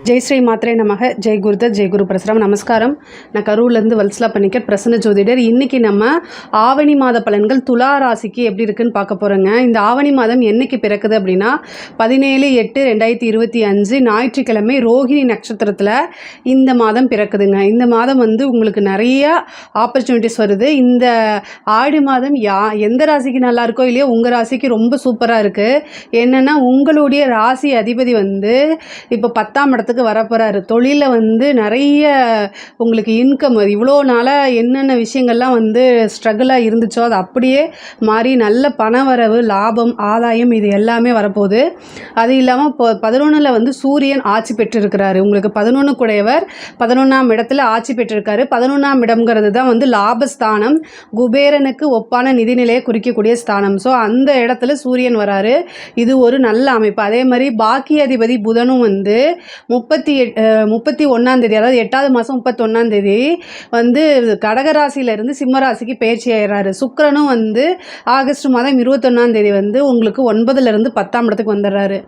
ஜெய் ஸ்ரீ மாத்ரே நமக. ஜெய் குருதத், ஜெய் குரு பிரசரம். நமஸ்காரம். நான் கரூர்லேருந்து வல்சலா பணிக்கர், பிரசன்ன ஜோதிடர். இன்றைக்கி நம்ம ஆவணி மாத பலன்கள் துலா ராசிக்கு எப்படி இருக்குன்னு பார்க்க போகிறோங்க. இந்த ஆவணி மாதம் என்னைக்கு பிறக்குது அப்படின்னா 17/8/2025 ஞாயிற்றுக்கிழமை ரோஹிணி நட்சத்திரத்தில் இந்த மாதம் பிறக்குதுங்க. இந்த மாதம் வந்து உங்களுக்கு நிறைய ஆப்பர்ச்சுனிட்டிஸ் வருது. இந்த ஆடி மாதம் எந்த ராசிக்கு நல்லா இருக்கோ இல்லையோ உங்கள் ராசிக்கு ரொம்ப சூப்பராக இருக்குது. என்னென்னா உங்களுடைய ராசி அதிபதி வந்து இப்போ 10ஆம் இடத்துக்கு வரப்போகிறாரு. தொழிலில் வந்து நிறைய உங்களுக்கு இன்கம், இவ்வளோ நாளாக என்னென்ன விஷயங்கள்லாம் வந்து ஸ்ட்ரகிளாக இருந்துச்சோ அது அப்படியே மாறி நல்ல பணவரவு, லாபம், ஆதாயம் இது எல்லாமே வரப்போகுது. அது இல்லாமல் இப்போ 11ல் வந்து சூரியன் ஆட்சி பெற்றிருக்கிறாரு. உங்களுக்கு 11 கூடையவர் 11ஆம் இடத்துல ஆட்சி பெற்றிருக்காரு. 11ஆம் இடம்ங்கிறது தான் வந்து லாபஸ்தானம், குபேரனுக்கு ஒப்பான நிதிநிலையை குறிக்கக்கூடிய ஸ்தானம். ஸோ அந்த இடத்துல சூரியன் வராரு. இது ஒரு நல்ல அமைப்பு. அதே மாதிரி பாக்கிய அதிபதி புதனும் வந்து 31ஆம் தேதி, அதாவது 8வது மாதம் 31ஆம் தேதி வந்து கடகராசியிலேருந்து சிம்மராசிக்கு பயிற்சி ஆகிறாரு. சுக்கிரனும் வந்து ஆகஸ்ட் மாதம் 21ஆம் தேதி வந்து உங்களுக்கு 9லேருந்து 10ஆம் இடத்துக்கு வந்துடுறாரு.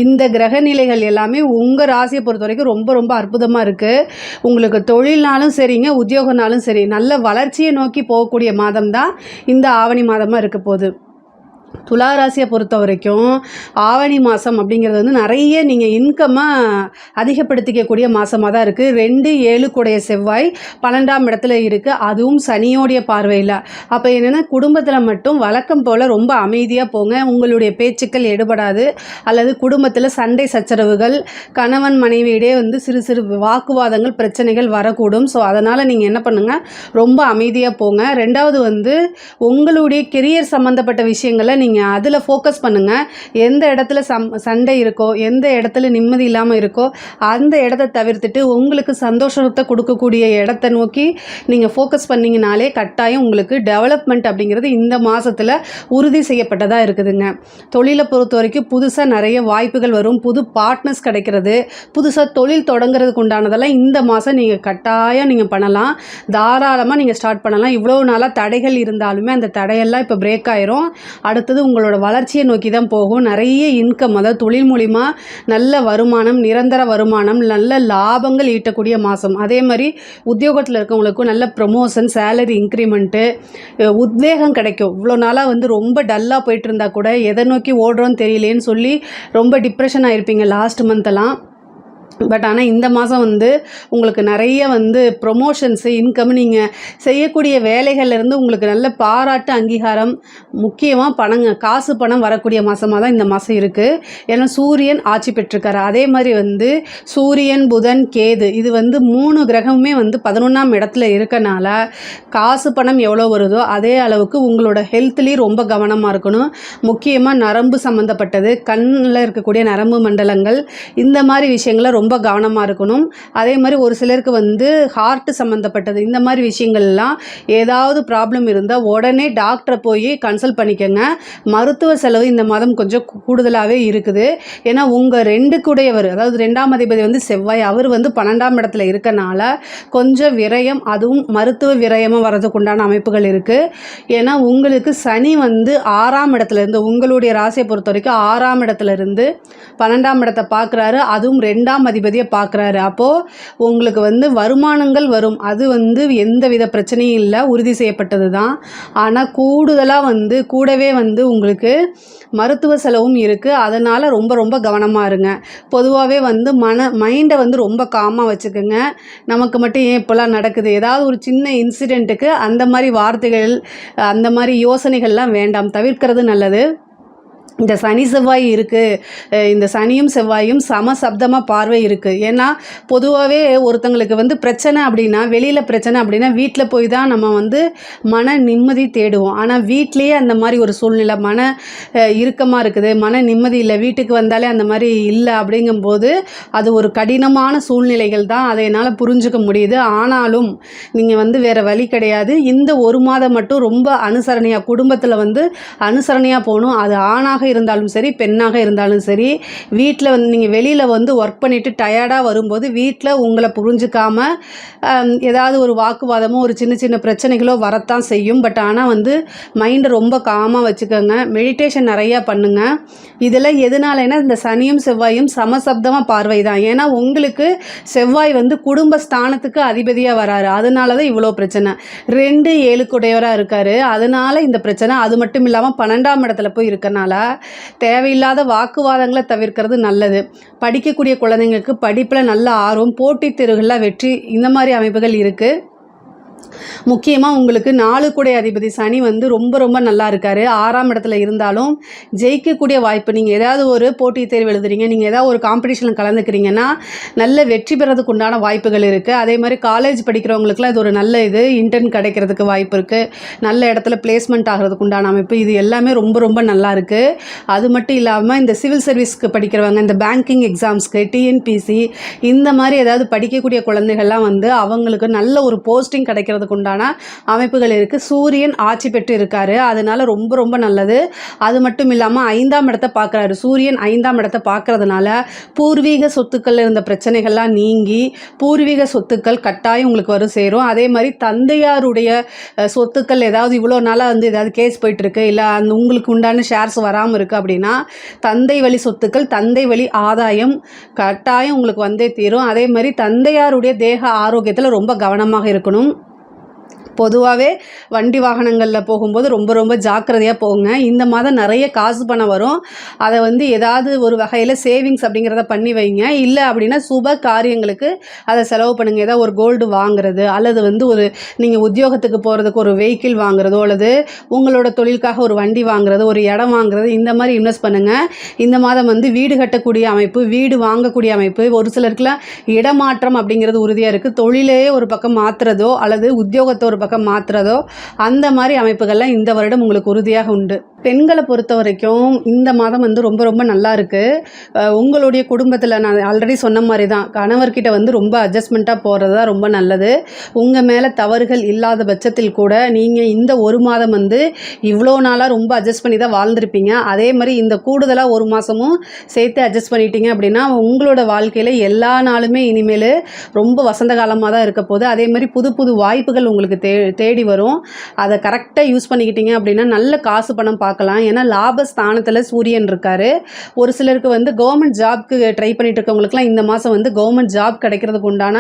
இந்த கிரக நிலைகள் எல்லாமே உங்கள் ராசியை பொறுத்த வரைக்கும் ரொம்ப ரொம்ப அற்புதமாக இருக்குது. உங்களுக்கு தொழில்னாலும் சரிங்க, உத்தியோகனாலும் சரி, நல்ல வளர்ச்சியை நோக்கி போகக்கூடிய மாதம் தான் இந்த ஆவணி மாதமாக இருக்க போகுது. துலா ராசியை பொறுத்த வரைக்கும் ஆவணி மாதம் அப்படிங்கிறது வந்து நிறைய நீங்கள் இன்கம்மை அதிகப்படுத்திக்கக்கூடிய மாதமாக தான் இருக்குது. 2-7 கூடைய செவ்வாய் 12ஆம் இடத்துல இருக்குது, அதுவும் சனியோடைய பார்வையில். அப்போ என்னென்னா குடும்பத்தில் மட்டும் வழக்கம் போல் ரொம்ப அமைதியாக போங்க. உங்களுடைய பேச்சுக்கள் எடுபடாது. அல்லது குடும்பத்தில் சண்டை சச்சரவுகள், கணவன் மனைவியிடையே வந்து சிறு சிறு வாக்குவாதங்கள், பிரச்சனைகள் வரக்கூடும். ஸோ அதனால் நீங்கள் என்ன பண்ணுங்கள், ரொம்ப அமைதியாக போங்க. ரெண்டாவது வந்து உங்களுடைய கெரியர் சம்மந்தப்பட்ட விஷயங்களை நீங்கள் அதில் ஃபோக்கஸ் பண்ணுங்கள். எந்த இடத்துல சண்டை இருக்கோ, எந்த இடத்துல நிம்மதி இல்லாமல் இருக்கோ அந்த இடத்த தவிர்த்துட்டு உங்களுக்கு சந்தோஷத்தை கொடுக்கக்கூடிய இடத்த நோக்கி நீங்கள் ஃபோக்கஸ் பண்ணிங்கனாலே கட்டாயம் உங்களுக்கு டெவலப்மெண்ட் அப்படிங்கிறது இந்த மாதத்தில் உறுதி செய்யப்பட்டதாக இருக்குதுங்க. தொழிலை பொறுத்த வரைக்கும் புதுசாக நிறைய வாய்ப்புகள் வரும். புது பார்ட்னர்ஸ் கிடைக்கிறது, புதுசாக தொழில் தொடங்குறதுக்கு உண்டானதெல்லாம் இந்த மாதம் நீங்கள் கட்டாயம் நீங்கள் பண்ணலாம். தாராளமாக நீங்கள் ஸ்டார்ட் பண்ணலாம். இவ்வளோ நாளாக தடைகள் இருந்தாலுமே அந்த தடையெல்லாம் இப்போ பிரேக் ஆயிரும். அடுத்தது உங்களோட வளர்ச்சியை நோக்கி தான் போகும். நிறைய இன்கம், அதாவது தொழில் மூலிமா நல்ல வருமானம், நிரந்தர வருமானம், நல்ல லாபங்கள் ஈட்டக்கூடிய மாதம். அதே மாதிரி உத்தியோகத்தில் இருக்கவங்களுக்கும் நல்ல ப்ரமோஷன், சேலரி இன்க்ரிமெண்ட்டு, உத்வேகம் கிடைக்கும். இவ்வளோ நாளாக வந்து ரொம்ப டல்லாக போயிட்டு இருந்தால் கூட எதை நோக்கி ஓடுறோன்னு தெரியலேன்னு சொல்லி ரொம்ப டிப்ரெஷன் ஆகிருப்பீங்க லாஸ்ட் மந்த்தெல்லாம். பட் ஆனால் இந்த மாதம் வந்து உங்களுக்கு நிறைய வந்து ப்ரொமோஷன்ஸு, இன்கம், நீங்கள் செய்யக்கூடிய வேலைகள்லேருந்து உங்களுக்கு நல்ல பாராட்டு, அங்கீகாரம், முக்கியமாக காசு பணம் வரக்கூடிய மாதமாக தான் இந்த மாதம் இருக்குது. ஏன்னா சூரியன் ஆட்சி பெற்றிருக்காரு. அதே மாதிரி வந்து சூரியன், புதன், கேது இது வந்து 3 கிரகமுமே வந்து 11ஆம் இடத்துல இருக்கனால காசு பணம் எவ்வளோ வருதோ அதே அளவுக்கு உங்களோட ஹெல்த்லேயும் ரொம்ப கவனமாக இருக்கணும். முக்கியமாக நரம்பு சம்மந்தப்பட்டது, கண்ணில் இருக்கக்கூடிய நரம்பு மண்டலங்கள், இந்த மாதிரி விஷயங்களை ரொம்ப கவனமாக இருக்கணும். அதே மாதிரி ஒரு சிலருக்கு வந்து ஹார்ட் சம்மந்தப்பட்டது, இந்த மாதிரி விஷயங்கள்லாம் ஏதாவது ப்ராப்ளம் இருந்தால் உடனே டாக்டரை போய் கன்சல்ட் பண்ணிக்கோங்க. மருத்துவ செலவு இந்த மாதம் கொஞ்சம் கூடுதலாகவே இருக்குது. ஏன்னா உங்கள் 2 கூடையவர், அதாவது 2ஆம் அதிபதி வந்து செவ்வாய், அவர் வந்து 12ஆம் இடத்துல இருக்கனால கொஞ்சம் விரயம், அதுவும் மருத்துவ விரயமாக வர்றதுக்கு உண்டான அமைப்புகள் இருக்குது. ஏன்னா உங்களுக்கு சனி வந்து 6ஆம் இடத்துலேருந்து, உங்களுடைய ராசியை பொறுத்த வரைக்கும் 6ஆம் இடத்துலேருந்து 12ஆம் இடத்தை பார்க்குறாரு. அதுவும் 2ஆம் அதிபதியை பார்க்குறாரு. அப்போது உங்களுக்கு வந்து வருமானங்கள் வரும். அது வந்து எந்த வித பிரச்சனையும் இல்லை, உறுதி செய்யப்பட்டது தான். ஆனால் கூடுதலாக வந்து கூடவே வந்து உங்களுக்கு மருத்துவ செலவும் இருக்குது. அதனால் ரொம்ப ரொம்ப கவனமாக இருங்க. பொதுவாகவே வந்து மைண்டை வந்து ரொம்ப காமாக வச்சுக்கோங்க. நமக்கு மட்டும் ஏன் இப்போலாம் நடக்குது, ஏதாவது ஒரு சின்ன இன்சிடெண்ட்டுக்கு அந்த மாதிரி வார்த்தைகள், அந்த மாதிரி யோசனைகள்லாம் வேண்டாம், தவிர்க்கிறது நல்லது. இந்த சனி செவ்வாய் இருக்குது, இந்த சனியும் செவ்வாயும் சமசப்தமாக பார்வை இருக்குது. ஏன்னா பொதுவாகவே ஒருத்தங்களுக்கு வந்து பிரச்சனை அப்படின்னா, வெளியில் பிரச்சனை அப்படின்னா வீட்டில் போய் தான் நம்ம வந்து மன நிம்மதி தேடுவோம். ஆனால் வீட்லேயே அந்த மாதிரி ஒரு சூழ்நிலை, மன இறுக்கமாக இருக்குது, மன நிம்மதி இல்லை, வீட்டுக்கு வந்தாலே அந்த மாதிரி இல்லை அப்படிங்கும்போது அது ஒரு கடினமான சூழ்நிலைகள் தான். அதை என்னால் புரிஞ்சுக்க முடியுது. ஆனாலும் நீங்கள் வந்து வேறு வழி கிடையாது. இந்த ஒரு மாதம் மட்டும் ரொம்ப அனுசரணையாக, குடும்பத்தில் வந்து அனுசரணையாக போகணும். அது ஆணாக இருந்தாலும் சரி, பெண்ணாக இருந்தாலும் சரி, வீட்டில் வந்து நீங்கள் வெளியில் வந்து ஒர்க் பண்ணிவிட்டு டயர்டாக வரும்போது வீட்டில் உங்களை புரிஞ்சுக்காம ஏதாவது ஒரு வாக்குவாதமோ ஒரு சின்ன சின்ன பிரச்சனைகளோ வரத்தான் செய்யும். பட் ஆனால் வந்து மைண்டை ரொம்ப காமாக வச்சுக்கோங்க. மெடிடேஷன் நிறையா பண்ணுங்கள். இதெல்லாம் எதனாலனா இந்த சனியும் செவ்வாயும் சமசப்தமாக பார்வை தான். ஏன்னா உங்களுக்கு செவ்வாய் வந்து குடும்ப ஸ்தானத்துக்கு அதிபதியாக வராரு. அதனால தான் இவ்வளோ பிரச்சனை. 2 7 இருக்கார். அதனால் இந்த பிரச்சனை. அது மட்டும் இல்லாமல் 12ஆம் இடத்துல போய் இருக்கனால தேவையில்லாத வாக்குவாதங்களை தவிர்க்கிறது நல்லது. படிக்கக்கூடிய குழந்தைங்களுக்கு படிப்பில் நல்ல ஆர்வம், போட்டித் தேர்வுகளில் வெற்றி, இந்த மாதிரி அமைப்புகள் இருக்குது. முக்கியமாக உங்களுக்கு 4 கூடை அதிபதி சனி வந்து ரொம்ப ரொம்ப நல்லா இருக்கார். 6ஆம் இடத்துல இருந்தாலும் ஜெயிக்கக்கூடிய வாய்ப்பு. நீங்கள் ஏதாவது ஒரு போட்டித் தேர்வு எழுதுறீங்க, நீங்கள் ஏதாவது ஒரு காம்படிஷனில் கலந்துக்கிறீங்கன்னா நல்ல வெற்றி பெறதுக்கு உண்டான வாய்ப்புகள் இருக்குது. அதே மாதிரி காலேஜ் படிக்கிறவங்களுக்குலாம் இது ஒரு நல்ல இன்டர்ன் கிடைக்கிறதுக்கு வாய்ப்பு இருக்குது. நல்ல இடத்துல பிளேஸ்மெண்ட் ஆகிறதுக்கு உண்டான அமைப்பு. இது எல்லாமே ரொம்ப ரொம்ப நல்லா இருக்குது. அது மட்டும் இல்லாமல் இந்த சிவில் சர்வீஸ்க்கு படிக்கிறவங்க, இந்த பேங்கிங் எக்ஸாம்ஸ்க்கு, டிஎன்பிசி, இந்த மாதிரி ஏதாவது படிக்கக்கூடிய குழந்தைகள்லாம் வந்து அவங்களுக்கு நல்ல ஒரு போஸ்டிங் கிடைக்கிறதுக்கு உண்டான அமைப்புகள் இருக்குது. சூரியன் ஆட்சி பெற்று இருக்காரு. அதனால ரொம்ப ரொம்ப நல்லது. அது மட்டும் இல்லாமல் 5ஆம் இடத்தை பார்க்குறாரு. சூரியன் 5ஆம் இடத்தை பார்க்கறதுனால பூர்வீக சொத்துக்கள் இருந்த பிரச்சனைகள்லாம் நீங்கி பூர்வீக சொத்துக்கள் கட்டாயம் உங்களுக்கு வரும் சேரும். அதே மாதிரி தந்தையாருடைய சொத்துக்கள் ஏதாவது இவ்வளோ நாளாக வந்து ஏதாவது கேஸ் போயிட்டுருக்கு, இல்லை அந்த உங்களுக்கு உண்டான ஷேர்ஸ் வராமல் இருக்குது அப்படின்னா தந்தை வழி சொத்துக்கள், தந்தை வழி ஆதாயம் கட்டாயம் உங்களுக்கு வந்தே தீரும். அதே மாதிரி தந்தையாருடைய தேக ஆரோக்கியத்தில் ரொம்ப கவனமாக இருக்கணும். பொதுவாகவே வண்டி வாகனங்களில் போகும்போது ரொம்ப ரொம்ப ஜாக்கிரதையாக போங்க. இந்த மாதம் நிறைய காசு பணம் வரும். அதை வந்து ஏதாவது ஒரு வகையில் சேவிங்ஸ் அப்படிங்கிறத பண்ணி வைங்க. இல்லை அப்படின்னா சுப காரியங்களுக்கு அதை செலவு பண்ணுங்கள். ஏதாவது ஒரு கோல்டு வாங்குறது, அல்லது வந்து ஒரு நீங்கள் உத்தியோகத்துக்கு போகிறதுக்கு ஒரு வெஹிக்கிள் வாங்குறதோ, அல்லது உங்களோட தொழிலுக்காக ஒரு வண்டி வாங்குறது, ஒரு இடம் வாங்குறது, இந்த மாதிரி இன்வெஸ்ட் பண்ணுங்கள். இந்த மாதம் வந்து வீடு கட்டக்கூடிய அமைப்பு, வீடு வாங்கக்கூடிய அமைப்பு, ஒரு சிலருக்குலாம் இடமாற்றம் அப்படிங்கிறது உறுதியாக இருக்குது. தொழிலே ஒரு பக்கம் மாற்றுறதோ அல்லது உத்தியோகத்தை ஒரு பக்கம் மாற்றுறதோ, அந்த மாதிரி அமைப்புகள்லாம் இந்த வருடம் உங்களுக்கு உறுதியாக உண்டு. பெண்களை பொறுத்த வரைக்கும் இந்த மாதம் வந்து ரொம்ப ரொம்ப நல்லா இருக்குது. உங்களுடைய குடும்பத்தில் நான் ஆல்ரெடி சொன்ன மாதிரி தான், கணவர்கிட்ட வந்து ரொம்ப அட்ஜஸ்ட்மெண்ட்டாக போகிறது தான் ரொம்ப நல்லது. உங்கள் மேலே தவறுகள் இல்லாத பட்சத்தில் கூட நீங்கள் இந்த ஒரு மாதம் வந்து இவ்வளோ நாளாக ரொம்ப அட்ஜஸ்ட் பண்ணி தான் வாழ்ந்துருப்பீங்க. அதே மாதிரி இந்த கூடுதலாக ஒரு மாதமும் சேர்த்து அட்ஜஸ்ட் பண்ணிட்டீங்க அப்படின்னா உங்களோட வாழ்க்கையில் எல்லா நாளுமே இனிமேல் ரொம்ப வசந்த காலமாக தான் இருக்க போகுது. அதே மாதிரி புது புது வாய்ப்புகள் உங்களுக்கு தேடி வரும். அதை கரெக்டாக யூஸ் பண்ணிக்கிட்டீங்க அப்படின்னா நல்ல காசு பணம் பார்க்கலாம். ஏன்னா லாபஸ்தானத்தில் சூரியன் இருக்கார். ஒரு சிலருக்கு வந்து கவர்மெண்ட் ஜாப்க்கு ட்ரை பண்ணிட்டு இருக்கவங்களுக்குலாம் இந்த மாதம் வந்து கவர்மெண்ட் ஜாப் கிடைக்கிறதுக்கு உண்டான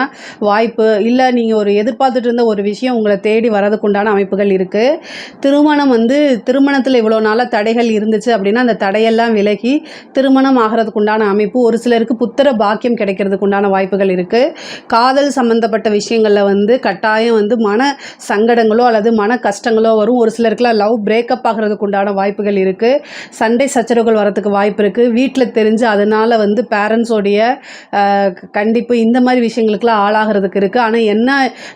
வாய்ப்பு, இல்லை நீங்கள் ஒரு எதிர்பார்த்துட்டு இருந்த ஒரு விஷயம் உங்களை தேடி வரதுக்கு உண்டான அமைப்புகள் இருக்குது. திருமணம் வந்து திருமணத்தில் இவ்வளோ நாளாக தடைகள் இருந்துச்சு அப்படின்னா அந்த தடையெல்லாம் விலகி திருமணம் ஆகிறதுக்கு உண்டான அமைப்பு. ஒரு சிலருக்கு புத்திர பாக்கியம் கிடைக்கிறதுக்கு உண்டான வாய்ப்புகள் இருக்குது. காதல் சம்மந்தப்பட்ட விஷயங்களில் வந்து கட்டாயம் வந்து மன சங்கடங்களோ அல்லது மன கஷ்டங்களோ வரும். ஒரு சிலருக்குலாம் லவ் பிரேக்கப் ஆகிறதுக்கு உண்டான வாய்ப்புகள் இருக்குது. சண்டை சச்சரவுகள் வரத்துக்கு வாய்ப்பு இருக்குது. வீட்டில் தெரிஞ்சு அதனால் வந்து பேரண்ட்ஸோடைய கண்டிப்பு, இந்த மாதிரி விஷயங்களுக்குலாம் ஆளாகிறதுக்கு இருக்குது. ஆனால் என்ன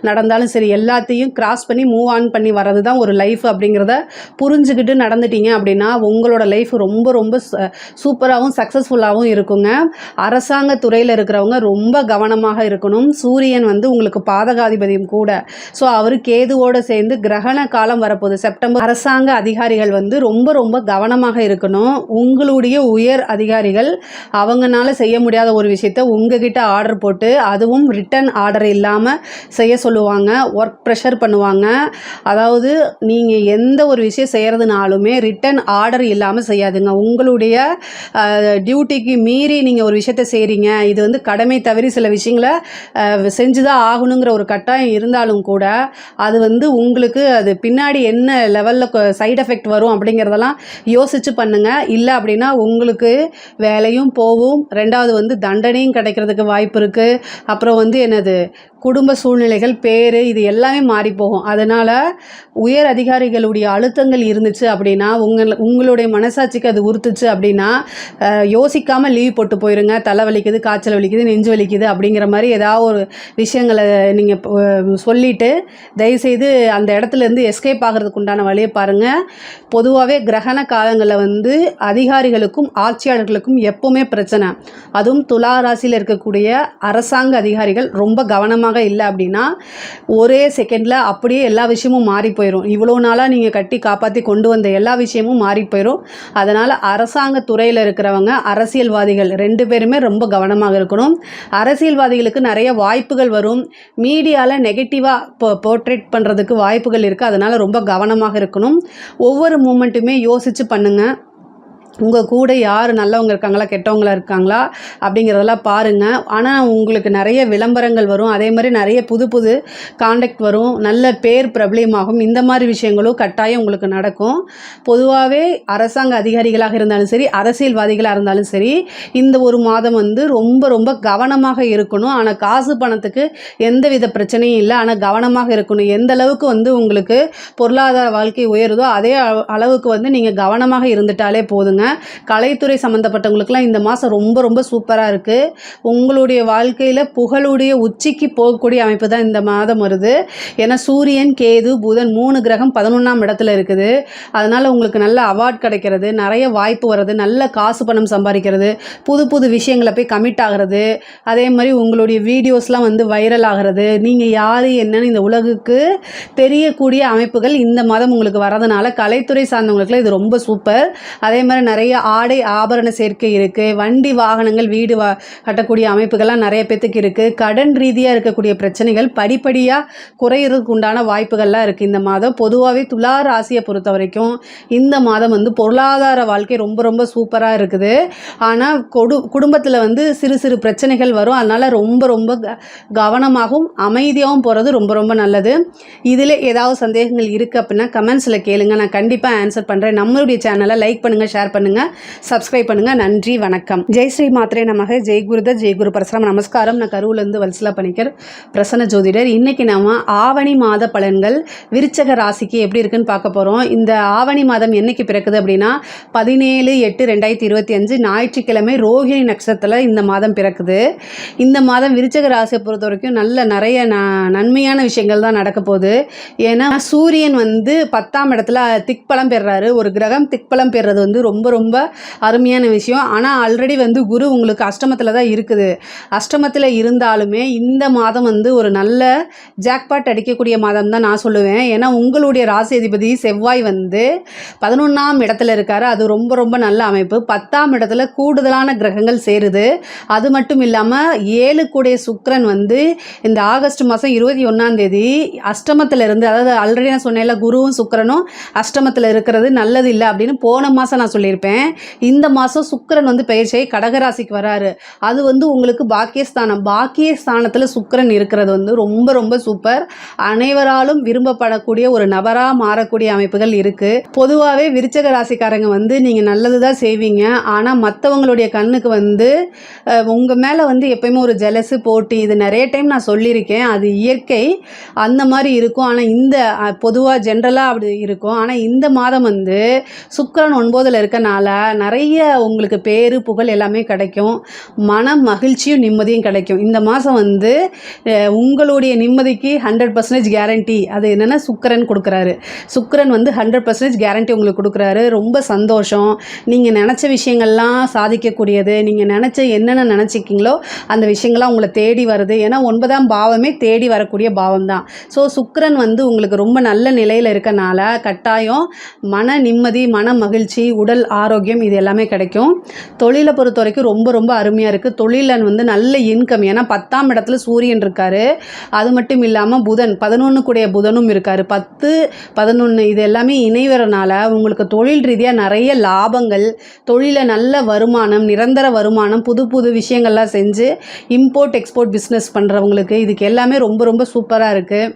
நடந்தாலும் சரி எல்லாத்தையும் கிராஸ் பண்ணி மூவ் ஆன் பண்ணி வர்றது தான் ஒரு லைஃப் அப்படிங்கிறத புரிஞ்சுக்கிட்டு நடந்துட்டீங்க அப்படின்னா உங்களோட லைஃப் ரொம்ப ரொம்ப சூப்பராகவும் சக்ஸஸ்ஃபுல்லாகவும் இருக்குங்க. அரசாங்க துறையில் இருக்கிறவங்க ரொம்ப கவனமாக இருக்கணும். சூரியன் வந்து உங்களுக்கு பாதகாதிபதியும் கூட. ஸோ அவர் கேதுவோடு சேர்ந்து கிரகண காலம் வரப்போகுது செப்டம்பர். அரசாங்க அதிகாரிகள் வந்து ரொம்ப ரொம்ப கவனமாக இருக்கணும். உங்களுடைய உயர் அதிகாரிகள் அவங்கனால செய்ய முடியாத ஒரு விஷயத்த உங்ககிட்ட ஆர்டர் போட்டு, அதுவும் ரிட்டன் ஆர்டர் இல்லாமல் செய்ய சொல்லுவாங்க. ஒர்க் ப்ரெஷர் பண்ணுவாங்க. அதாவது நீங்கள் எந்த ஒரு விஷயம் செய்கிறதுனாலுமே ரிட்டன் ஆர்டர் இல்லாமல் செய்யாதுங்க. உங்களுடைய டியூட்டிக்கு மீறி நீங்கள் ஒரு விஷயத்த செய்கிறீங்க, இது வந்து கடமை தவறி சில விஷயங்களை செஞ்சு தான் ஆகணுங்கிற ஒரு கட்டாயம் இருந்தாலும் கூட அது வந்து உங்களுக்கு அது பின்னாடி என்ன லெவலில் சைடு எஃபெக்ட் வரும் அப்படிங்கிறதெல்லாம் யோசித்து பண்ணுங்கள். இல்லை அப்படின்னா உங்களுக்கு வேலையும் போகும், ரெண்டாவது வந்து தண்டனையும் கிடைக்கிறதுக்கு வாய்ப்பு இருக்குது. அப்புறம் வந்து என்னது குடும்ப சூழ்நிலைகள், பேர், இது எல்லாமே மாறி போகும். அதனால் உயர் அதிகாரிகளுடைய அழுத்தங்கள் இருந்துச்சு அப்படின்னா உங்களுடைய மனசாட்சிக்கு அது உறுத்துச்சு அப்படின்னா யோசிக்காமல் லீவ் போட்டு போயிருங்க. தலை வலிக்குது, காய்ச்சல் வலிக்குது, நெஞ்சு வலிக்குது அப்படிங்கிற மாதிரி ஏதாவது ஒரு விஷயங்களை நீங்கள் சொல்லிவிட்டு தயவுசெய்து அந்த இடத்துலேருந்து எஸ்கேப் ஆகிறதுக்கு உண்டான வழியை பாருங்கள். பொதுவாகவே பொதுவாகவே கிரகண காலங்களில் வந்து அதிகாரிகளுக்கும் ஆட்சியாளர்களுக்கும் எப்போவுமே பிரச்சனை. அதுவும் துலா ராசியில் இருக்கக்கூடிய அரசாங்க அதிகாரிகள் ரொம்ப கவனமாக இல்லை அப்படின்னா ஒரே செகண்டில் அப்படியே எல்லா விஷயமும் மாறி போயிடும். இவ்வளோ நாளாக நீங்கள் கட்டி காப்பாற்றி கொண்டு வந்த எல்லா விஷயமும் மாறி போயிடும். அதனால் அரசாங்க துறையில் இருக்கிறவங்க அரசியல்வாதிகள் 2 பேருமே ரொம்ப கவனமாக இருக்கணும். அரசியல்வாதிகளுக்கு நிறைய வாய்ப்புகள் வரும். மீடியாவில் நெகட்டிவாக போர்ட்ரேட் பண்ணுறதுக்கு வாய்ப்புகள் இருக்குது. அதனால் ரொம்ப கவனமாக இருக்கணும். ஒவ்வொரு மூமெண்ட்டுமே யோசித்து பண்ணுங்கள். உங்கள் கூட யார் நல்லவங்க இருக்காங்களா கெட்டவங்களா இருக்காங்களா அப்படிங்கிறதெல்லாம் பாருங்கள். ஆனால் உங்களுக்கு நிறைய விளம்பரங்கள் வரும். அதே மாதிரி நிறைய புது புது காண்டாக்ட் வரும். நல்ல பேர் பிரபலியமாகும். இந்த மாதிரி விஷயங்களும் கட்டாயம் உங்களுக்கு நடக்கும். பொதுவாகவே அரசாங்க அதிகாரிகளாக இருந்தாலும் சரி, அரசியல்வாதிகளாக இருந்தாலும் சரி, இந்த ஒரு மாதம் வந்து ரொம்ப ரொம்ப கவனமாக இருக்கணும். ஆனால் காசு பணத்துக்கு எந்தவித பிரச்சனையும் இல்லை. ஆனால் கவனமாக இருக்கணும். எந்த அளவுக்கு வந்து உங்களுக்கு பொருளாதார வாழ்க்கை உயருதோ அதே அளவுக்கு வந்து நீங்கள் கவனமாக இருந்துட்டாலே போதுங்க. கலைத்துறை சம்மந்தப்பட்டவங்களுக்குலாம் இந்த மாதம் ரொம்ப ரொம்ப சூப்பராக இருக்குது. உங்களுடைய வாழ்க்கையில் புகழுடைய உச்சிக்கு போகக்கூடிய அமைப்பு தான் இந்த மாதம் வருது. ஏன்னா சூரியன், கேது, புதன் 3 கிரகம் 11ஆம் இடத்துல இருக்குது. அதனால் உங்களுக்கு நல்ல அவார்ட் கிடைக்கிறது, நிறைய வாய்ப்பு வர்றது, நல்ல காசு பணம் சம்பாதிக்கிறது, புது புது விஷயங்களை போய் கமிட் ஆகிறது, அதே மாதிரி உங்களுடைய வீடியோஸ்லாம் வந்து வைரல் ஆகிறது, நீங்கள் யார் என்னன்னு இந்த உலகுக்கு தெரியக்கூடிய அமைப்புகள் இந்த மாதம் உங்களுக்கு வரதுனால கலைத்துறை சார்ந்தவங்களுக்குலாம் இது ரொம்ப சூப்பர். அதே மாதிரி நிறைய ஆடை ஆபரண சேர்க்கை இருக்குது. வண்டி வாகனங்கள் வீடு கட்டக்கூடிய அமைப்புகள்லாம் நிறைய பேத்துக்கு இருக்குது. கடன் ரீதியாக இருக்கக்கூடிய பிரச்சனைகள் படிப்படியாக குறையிறதுக்கு உண்டான வாய்ப்புகள்லாம் இருக்குது இந்த மாதம். பொதுவாகவே துலா ராசியை பொறுத்த வரைக்கும் இந்த மாதம் வந்து பொருளாதார வாழ்க்கை ரொம்ப ரொம்ப சூப்பராக இருக்குது. ஆனால் குடும்பத்தில் வந்து சிறு சிறு பிரச்சனைகள் வரும். அதனால் ரொம்ப ரொம்ப கவனமாகவும் அமைதியாகவும் போகிறது ரொம்ப ரொம்ப நல்லது. இதில் ஏதாவது சந்தேகங்கள் இருக்குது அப்படின்னா கமெண்ட்ஸில் கேளுங்க. நான் கண்டிப்பாக ஆன்சர் பண்ணுறேன். நம்மளுடைய சேனலை லைக் பண்ணுங்கள், ஷேர் பண்ணுங்கள், சப்ஸ்கிரைப் பண்ணுங்கள். நன்றி, வணக்கம். ஜெய் ஸ்ரீ மாத்ரே நமக. ஜெய் குருதர், ஜெய் குரு பரசுராம். நமஸ்காரம். நான் கரூர்லேருந்து வல்சலா பணிக்கர், பிரசன்ன ஜோதிடர். இன்றைக்கி நம்ம ஆவணி மாத பலன்கள் விருச்சக ராசிக்கு எப்படி இருக்குன்னு பார்க்க போகிறோம். இந்த ஆவணி மாதம் என்னைக்கு பிறக்குது அப்படின்னா 17/8/2025 ஞாயிற்றுக்கிழமை ரோகிணி நட்சத்திரத்தில் இந்த மாதம் பிறக்குது. இந்த மாதம் விருச்சக ராசியை பொறுத்த வரைக்கும் நிறைய நன்மையான விஷயங்கள் தான் நடக்க போகுது. ஏன்னா சூரியன் வந்து 10ஆம் இடத்துல திக்பலம் பெறுறாரு. ஒரு கிரகம் திக்பலம் பெறுறது வந்து ரொம்ப ரொம்ப அருமையான விஷயம். ஆனால் ஆல்ரெடி வந்து குரு உங்களுக்கு அஷ்டமத்தில் தான் இருக்குது. அஷ்டமத்தில் இருந்தாலுமே இந்த மாதம் வந்து ஒரு நல்ல ஜாக்பாட் அடிக்கக்கூடிய மாதம் தான் நான் சொல்லுவேன். ஏன்னா உங்களுடைய ராசி அதிபதி செவ்வாய் வந்து 11ஆம் இடத்துல இருக்காரு. அது ரொம்ப ரொம்ப நல்ல அமைப்பு. 10ஆம் இடத்துல கூடுதலான கிரகங்கள் சேருது. அது மட்டும் இல்லாமல் 7 கூடிய சுக்கிரன் வந்து இந்த ஆகஸ்ட் மாதம் 21ஆம் தேதி அஷ்டமத்தில் இருந்து, அதாவது ஆல்ரெடி நான் சொன்னேன்ல குருவும் சுக்கிரனும் அஷ்டமத்தில் இருக்கிறது நல்லது இல்லை அப்படின்னு போன மாதம் நான் சொல்லியிருப்பேன். இந்த மாதம் சுக்கிரன் வந்து பயிற்சியை கடகராசிக்கு வராரு. அது வந்து உங்களுக்கு பாக்கியஸ்தானம். பாக்கியஸ்தானத்தில் சுக்கிரன் இருக்கிறது வந்து ரொம்ப ரொம்ப சூப்பர். அனைவராலும் விரும்பப்படக்கூடிய ஒரு நபராக மாறக்கூடிய அமைப்புகள் இருக்குது. பொதுவாகவே விருச்சக ராசிக்காரங்க வந்து நீங்கள் நல்லது தான் செய்வீங்க. ஆனால் மற்றவங்களுடைய கண்ணுக்கு வந்து உங்கள் மேலே வந்து எப்பயுமே ஒரு ஜெலஸு, போட்டி, இது நிறைய டைம் நான் சொல்லியிருக்கேன். அது இயற்கை, அந்த மாதிரி இருக்கும். ஆனால் இந்த பொதுவாக ஜென்ரலாக அப்படி இருக்கும். ஆனால் இந்த மாதம் வந்து சுக்கிரன் 9ல் இருக்கனால நிறைய உங்களுக்கு பேரு புகழ் எல்லாமே கிடைக்கும். மன மகிழ்ச்சியும் நிம்மதியும் கிடைக்கும். இந்த மாதம் வந்து உங்களுடைய நிம்மதிக்கு 100% கேரண்டி. அது என்னென்னா சுக்கிரன் கொடுக்குறாரு. சுக்கிரன் வந்து 100% கேரண்டி உங்களுக்கு கொடுக்குறாரு. ரொம்ப சந்தோஷம். நீங்கள் நினச்ச விஷயங்கள்லாம் சாதிக்கக்கூடியது. நீங்கள் என்னென்ன நினச்சிக்கிங்களோ அந்த விஷயங்கள்லாம் உங்களை தேடி வருது. ஏன்னா 9ஆம் பாவமே தேடி வரக்கூடிய பாவம் தான். ஸோ சுக்கிரன் வந்து உங்களுக்கு ரொம்ப நல்ல நிலையில் இருக்கனால கட்டாயம் மன நிம்மதி, மன மகிழ்ச்சி, உடல் ஆரோக்கியம் இது எல்லாமே கிடைக்கும். தொழிலை பொறுத்த வரைக்கும் ரொம்ப ரொம்ப அருமையாக இருக்குது. தொழிலில் வந்து நல்ல இன்கம். ஏன்னா 10ஆம் இடத்துல சூரியன் இருக்கார். அது மட்டும் இல்லாமல் புதன் 11 கூடிய புதனும் இருக்கார். 10, 11 இது எல்லாமே இணைவரனால உங்களுக்கு தொழில் ரீதியாக நிறைய லாபங்கள், தொழிலில் நல்ல வருமானம், நிரந்தர வருமானம், புது புது விஷயங்கள்லாம் செஞ்சு இம்போர்ட் எக்ஸ்போர்ட் பிஸ்னஸ் பண்ணுறவங்களுக்கு இதுக்கு எல்லாமே ரொம்ப ரொம்ப சூப்பராக இருக்குது.